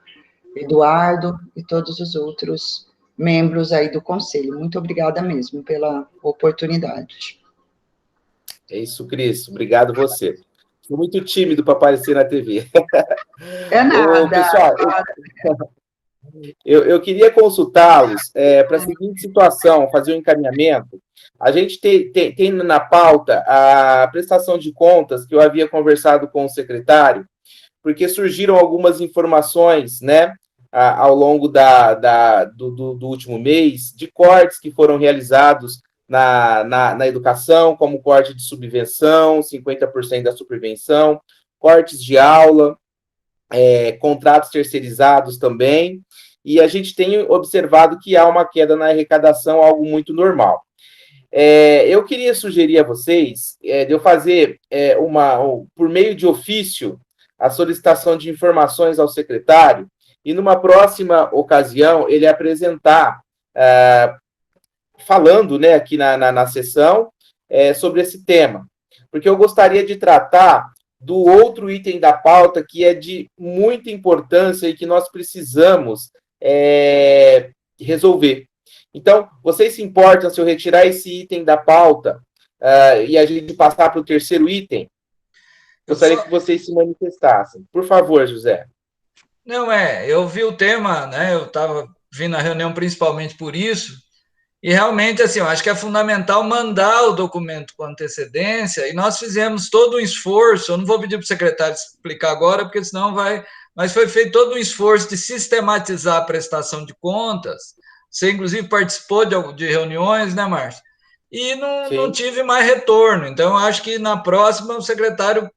Eduardo e todos os outros membros aí do conselho. Muito obrigada mesmo pela oportunidade. É isso, Cris. Obrigado você. Fui muito tímido para aparecer na TV. É nada. Pessoal, eu queria consultá-los para a seguinte situação, fazer um encaminhamento. A gente tem na pauta a prestação de contas, que eu havia conversado com o secretário, porque surgiram algumas informações, né, ao longo do último mês, de cortes que foram realizados na educação, como corte de subvenção, 50% da subvenção, cortes de aula, contratos terceirizados também, e a gente tem observado que há uma queda na arrecadação, algo muito normal. Eu queria sugerir a vocês de eu fazer por meio de ofício, a solicitação de informações ao secretário, e numa próxima ocasião ele apresentar, falando, né, aqui na sessão, sobre esse tema, porque eu gostaria de tratar do outro item da pauta que é de muita importância e que nós precisamos resolver. Então, vocês se importam se eu retirar esse item da pauta e a gente passar para o terceiro item? Gostaria que vocês se manifestassem. Por favor, José. Não, eu vi o tema, né? Eu estava vindo à reunião principalmente por isso, e realmente, assim, eu acho que é fundamental mandar o documento com antecedência, e nós fizemos todo um esforço. Eu não vou pedir para o secretário explicar agora, porque senão vai mas foi feito todo um esforço de sistematizar a prestação de contas. Você, inclusive, participou de reuniões, né, Márcio? E não tive mais retorno. Então, eu acho que na próxima o secretário,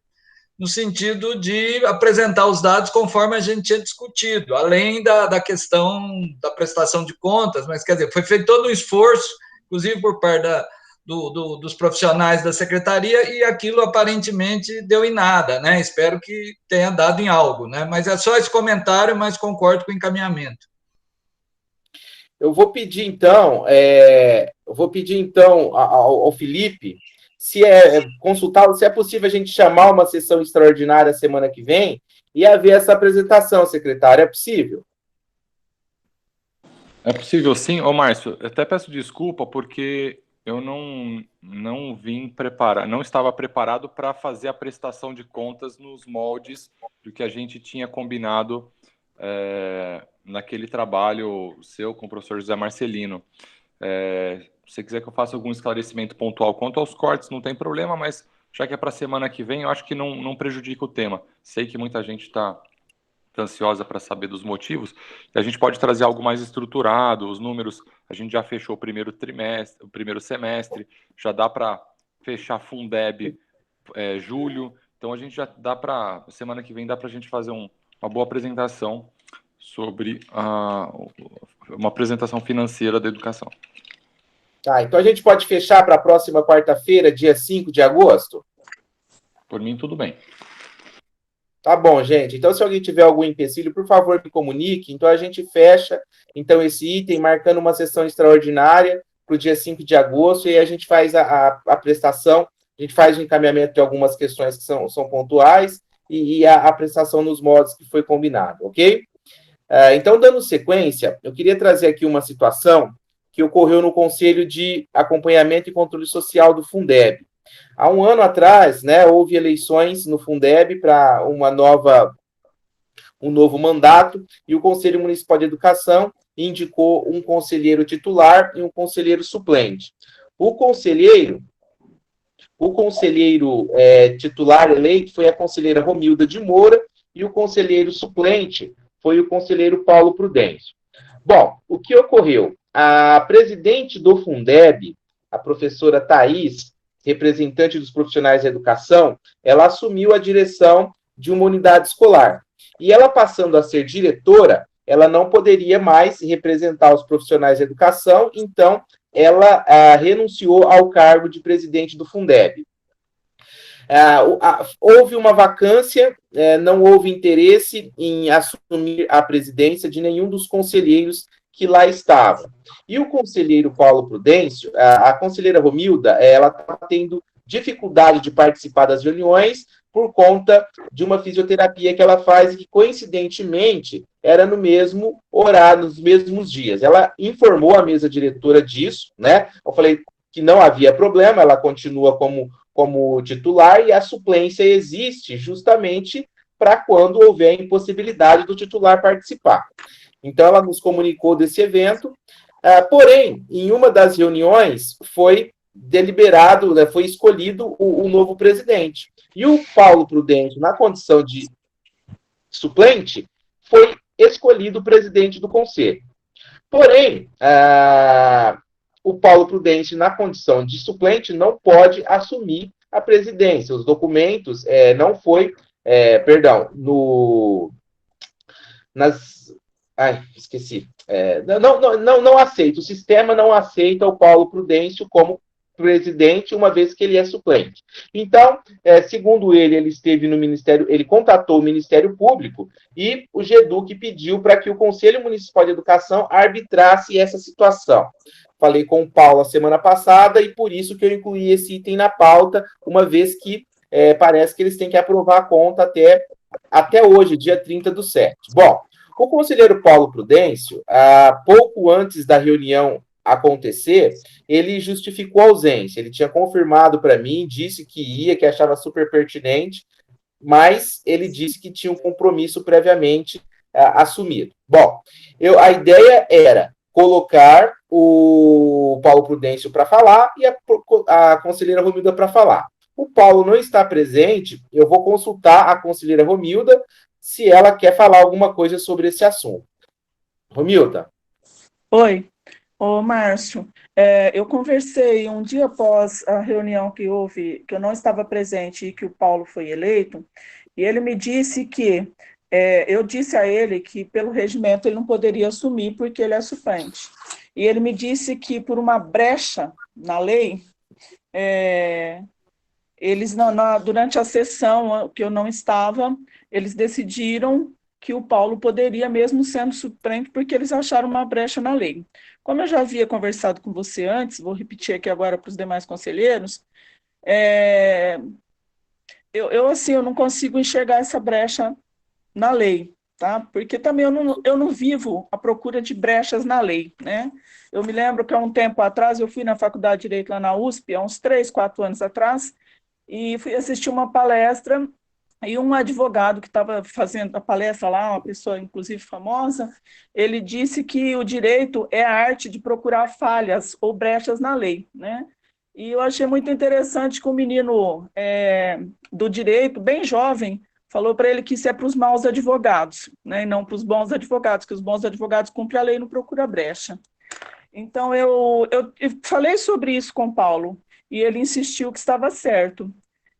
no sentido de apresentar os dados conforme a gente tinha discutido, além da questão da prestação de contas, mas, quer dizer, foi feito todo um esforço, inclusive por parte dos profissionais da secretaria, e aquilo aparentemente deu em nada, né? Espero que tenha dado em algo, né? Mas é só esse comentário, mas concordo com o encaminhamento. Eu vou pedir então, ao Felipe se é possível a gente chamar uma sessão extraordinária semana que vem e haver essa apresentação, secretário. É possível? É possível, sim. Ô, Márcio, eu até peço desculpa porque eu não vim preparar, não estava preparado para fazer a prestação de contas nos moldes do que a gente tinha combinado naquele trabalho seu com o professor José Marcelino. Se você quiser que eu faça algum esclarecimento pontual quanto aos cortes, não tem problema, mas já que é para a semana que vem, eu acho que não prejudica o tema. Sei que muita gente está ansiosa para saber dos motivos, e a gente pode trazer algo mais estruturado, os números, a gente já fechou o primeiro semestre, já dá para fechar Fundeb julho, então a gente já dá para, semana que vem dá para a gente fazer uma boa apresentação sobre uma apresentação financeira da educação. Tá, então a gente pode fechar para a próxima quarta-feira, dia 5 de agosto? Por mim, tudo bem. Tá bom, gente. Então, se alguém tiver algum empecilho, por favor, me comunique. Então, a gente fecha esse item, marcando uma sessão extraordinária para o dia 5 de agosto, e aí a gente faz a prestação, a gente faz o encaminhamento de algumas questões que são pontuais e a prestação nos modos que foi combinado, ok? Então, dando sequência, eu queria trazer aqui uma situação que ocorreu no Conselho de Acompanhamento e Controle Social do Fundeb. Há um ano atrás, né, houve eleições no Fundeb para um novo mandato, e o Conselho Municipal de Educação indicou um conselheiro titular e um conselheiro suplente. O conselheiro titular eleito foi a conselheira Romilda de Moura, e o conselheiro suplente foi o conselheiro Paulo Prudêncio. Bom, o que ocorreu? A presidente do Fundeb, a professora Thaís, representante dos profissionais da educação, ela assumiu a direção de uma unidade escolar. E ela, passando a ser diretora, ela não poderia mais representar os profissionais da educação, então ela renunciou ao cargo de presidente do Fundeb. Houve uma vacância, não houve interesse em assumir a presidência de nenhum dos conselheiros que lá estavam. E o conselheiro Paulo Prudêncio, a conselheira Romilda, ela está tendo dificuldade de participar das reuniões por conta de uma fisioterapia que ela faz e que, coincidentemente, era no mesmo horário, nos mesmos dias. Ela informou a mesa diretora disso, né? Eu falei que não havia problema, ela continua como titular, e a suplência existe justamente para quando houver impossibilidade do titular participar. Então, ela nos comunicou desse evento, porém, em uma das reuniões, foi deliberado, né, foi escolhido o novo presidente. E o Paulo Prudêncio, na condição de suplente, foi escolhido presidente do conselho. Porém, o Paulo Prudêncio, na condição de suplente, não pode assumir a presidência. Os documentos não foi, esqueci. Não aceita. O sistema não aceita o Paulo Prudêncio como presidente, uma vez que ele é suplente. Então, segundo ele esteve no Ministério, ele contatou o Ministério Público e o GEDUC pediu para que o Conselho Municipal de Educação arbitrasse essa situação. Falei com o Paulo a semana passada e por isso que eu incluí esse item na pauta, uma vez que parece que eles têm que aprovar a conta até hoje, dia 30/7. Bom, o conselheiro Paulo Prudêncio, pouco antes da reunião acontecer, ele justificou a ausência. Ele tinha confirmado para mim, disse que ia, que achava super pertinente, mas ele disse que tinha um compromisso previamente assumido. Bom, a ideia era colocar o Paulo Prudêncio para falar e a conselheira Romilda para falar. O Paulo não está presente, eu vou consultar a conselheira Romilda. se ela quer falar alguma coisa sobre esse assunto. Romilda. Oi. Ô, Márcio, eu conversei um dia após a reunião que houve, que eu não estava presente e que o Paulo foi eleito, e ele me disse que, eu disse a ele que pelo regimento ele não poderia assumir porque ele é suplente. E ele me disse que por uma brecha na lei, eles, durante a sessão que eu não estava, eles decidiram que o Paulo poderia, mesmo sendo suplente, porque eles acharam uma brecha na lei. Como eu já havia conversado com você antes, vou repetir aqui agora para os demais conselheiros, eu não consigo enxergar essa brecha na lei, tá? Porque também eu não vivo à procura de brechas na lei, né? Eu me lembro que há um tempo atrás, eu fui na Faculdade de Direito lá na USP, há uns 3, 4 anos atrás, e fui assistir uma palestra, e um advogado que estava fazendo a palestra lá, uma pessoa inclusive famosa, ele disse que o direito é a arte de procurar falhas ou brechas na lei, né? E eu achei muito interessante que um menino do direito, bem jovem, falou para ele que isso é para os maus advogados, né, e não para os bons advogados, que os bons advogados cumprem a lei e não procuram brecha. Então, eu falei sobre isso com o Paulo, e ele insistiu que estava certo.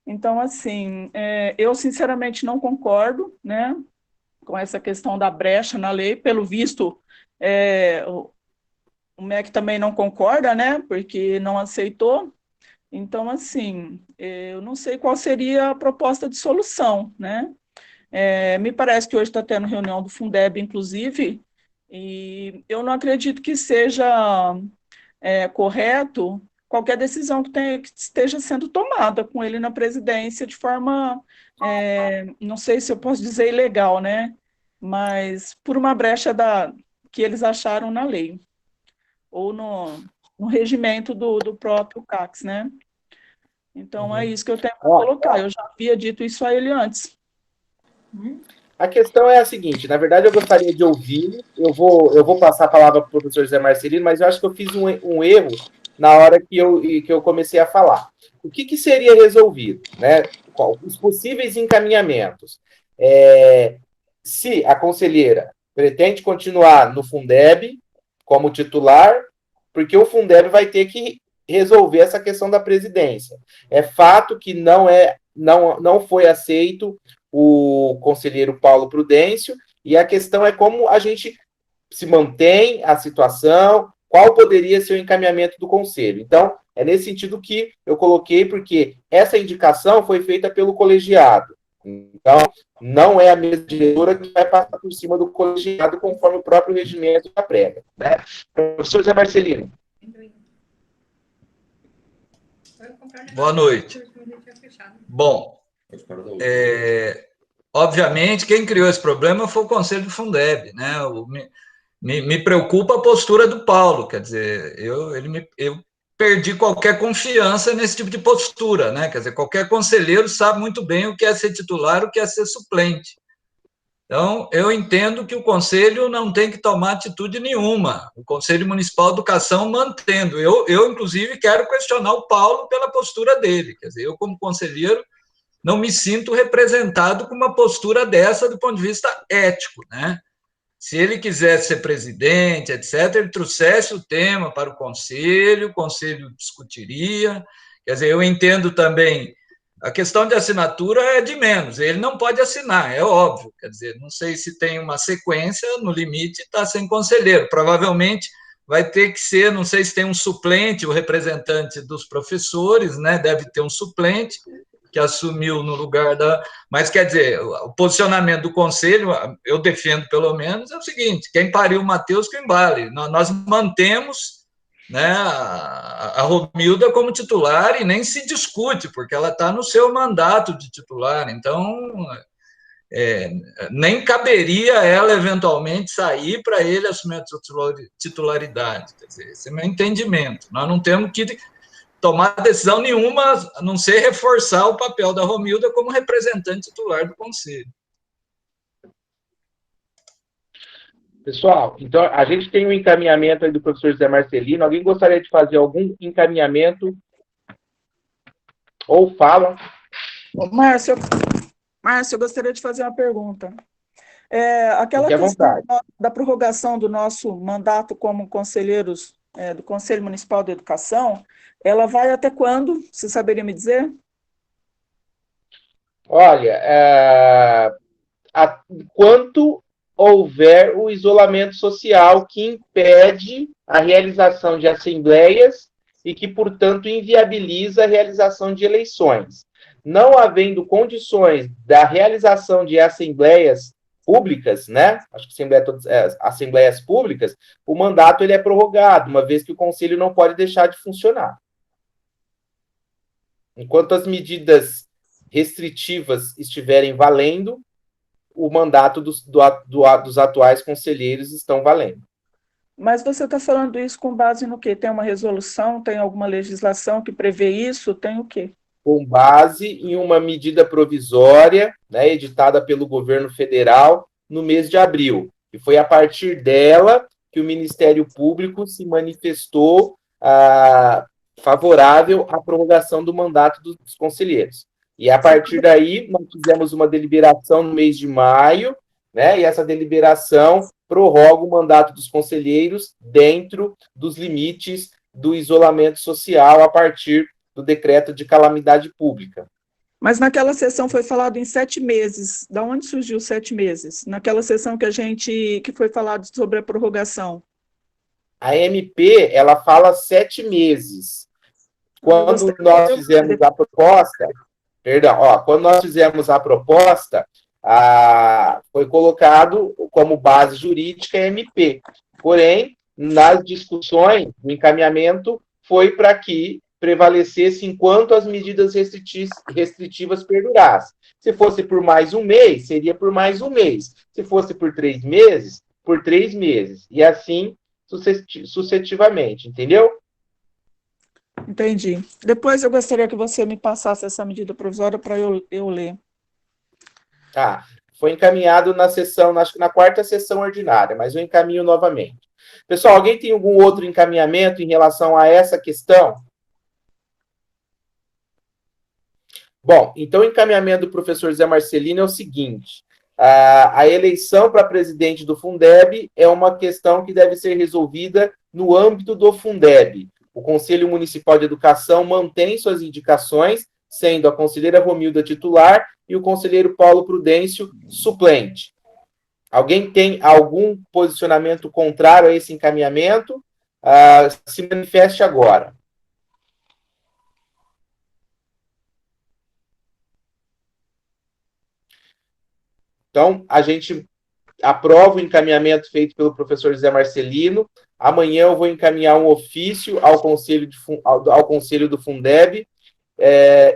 Então, assim, eu sinceramente não concordo, né, com essa questão da brecha na lei. Pelo visto, o MEC também não concorda, né, porque não aceitou. Então, assim, eu não sei qual seria a proposta de solução, né? Me parece que hoje está tendo reunião do Fundeb, inclusive, e eu não acredito que seja correto qualquer decisão que esteja sendo tomada com ele na presidência de forma, não sei se eu posso dizer ilegal, né? Mas por uma brecha que eles acharam na lei, ou no regimento do próprio CACS, né? Então, é isso que eu tenho para colocar. Eu já havia dito isso a ele antes. A questão é a seguinte, na verdade eu gostaria de ouvir, eu vou passar a palavra para o professor José Marcelino, mas eu acho que eu fiz um erro na hora que eu comecei a falar. O que seria resolvido, né? Os possíveis encaminhamentos. Se a conselheira pretende continuar no Fundeb como titular, porque o Fundeb vai ter que resolver essa questão da presidência. É fato que não foi aceito o conselheiro Paulo Prudêncio, e a questão é como a gente se mantém a situação, qual poderia ser o encaminhamento do conselho. Então, é nesse sentido que eu coloquei, porque essa indicação foi feita pelo colegiado. Então, não é a mesma diretora que vai passar por cima do colegiado, conforme o próprio regimento da prega. Né? Professor Zé Marcelino. Boa noite. Bom, obviamente, quem criou esse problema foi o Conselho do Fundeb, né? Me preocupa a postura do Paulo, quer dizer, eu perdi qualquer confiança nesse tipo de postura, né? Quer dizer, qualquer conselheiro sabe muito bem o que é ser titular, o que é ser suplente. Então, eu entendo que o Conselho não tem que tomar atitude nenhuma, o Conselho Municipal de Educação mantendo. Eu, inclusive, quero questionar o Paulo pela postura dele, quer dizer, eu, como conselheiro, não me sinto representado com uma postura dessa do ponto de vista ético, né? Se ele quisesse ser presidente, etc., ele trouxesse o tema para o conselho discutiria. Quer dizer, eu entendo também, a questão de assinatura é de menos, ele não pode assinar, é óbvio. Quer dizer, não sei se tem uma sequência, no limite está sem conselheiro, provavelmente vai ter que ser, não sei se tem um suplente, o representante dos professores, né, deve ter um suplente, que assumiu no lugar da... Mas, quer dizer, o posicionamento do Conselho, eu defendo pelo menos, é o seguinte, quem pariu o Matheus que embale. Nós mantemos, né, a Romilda como titular e nem se discute, porque ela está no seu mandato de titular, então nem caberia ela eventualmente sair para ele assumir a titularidade. Quer dizer, esse é o meu entendimento. Nós não temos que tomar decisão nenhuma, a não ser reforçar o papel da Romilda como representante titular do Conselho. Pessoal, então a gente tem um encaminhamento aí do professor José Marcelino. Alguém gostaria de fazer algum encaminhamento? Ou fala? Márcio, eu gostaria de fazer uma pergunta. Aquela Fique à questão vontade. da prorrogação do nosso mandato como conselheiros do Conselho Municipal de Educação, ela vai até quando? Você saberia me dizer? Olha, enquanto houver o isolamento social que impede a realização de assembleias e que, portanto, inviabiliza a realização de eleições. Não havendo condições da realização de assembleias públicas, né? Acho que assembleias públicas, o mandato ele é prorrogado, uma vez que o conselho não pode deixar de funcionar. Enquanto as medidas restritivas estiverem valendo, o mandato dos atuais conselheiros estão valendo. Mas você está falando isso com base no quê? Tem uma resolução, tem alguma legislação que prevê isso? Tem o quê? Com base em uma medida provisória, né, editada pelo governo federal no mês de abril. E foi a partir dela que o Ministério Público se manifestou favorável à prorrogação do mandato dos conselheiros. E a partir daí, nós fizemos uma deliberação no mês de maio, né, e essa deliberação prorroga o mandato dos conselheiros dentro dos limites do isolamento social a partir do decreto de calamidade pública. Mas naquela sessão foi falado em 7 meses. Da onde surgiu 7 meses? Naquela sessão que foi falado sobre a prorrogação. A MP, ela fala 7 meses. Quando nós fizemos a proposta, quando nós fizemos a proposta, foi colocado como base jurídica a MP. Porém, nas discussões, o encaminhamento foi para que prevalecesse enquanto as medidas restritivas perdurassem. Se fosse por mais um mês, seria por mais um mês. Se fosse por 3 meses, por 3 meses. E assim sucessivamente, entendeu? Entendi. Depois eu gostaria que você me passasse essa medida provisória para eu ler. Foi encaminhado acho que na 4ª sessão ordinária, mas eu encaminho novamente. Pessoal, alguém tem algum outro encaminhamento em relação a essa questão? Bom, então o encaminhamento do professor Zé Marcelino é o seguinte: a eleição para presidente do Fundeb é uma questão que deve ser resolvida no âmbito do Fundeb. O Conselho Municipal de Educação mantém suas indicações, sendo a conselheira Romilda titular e o conselheiro Paulo Prudêncio suplente. Alguém tem algum posicionamento contrário a esse encaminhamento? Se manifeste agora. Então, a gente aprova o encaminhamento feito pelo professor José Marcelino. Amanhã eu vou encaminhar um ofício ao Conselho do Fundeb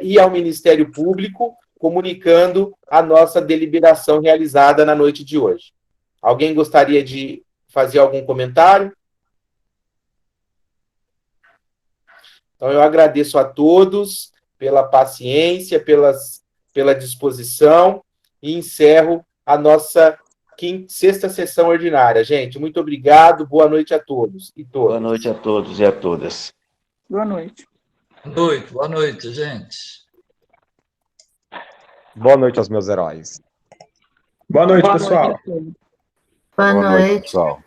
e ao Ministério Público, comunicando a nossa deliberação realizada na noite de hoje. Alguém gostaria de fazer algum comentário? Então, eu agradeço a todos pela paciência, pela disposição e encerro a nossa 6ª sessão ordinária. Gente, muito obrigado, boa noite a todos e todas. Boa noite a todos e a todas. Boa noite. Boa noite, gente. Boa noite aos meus heróis. Boa noite, pessoal. Boa noite. Pessoal.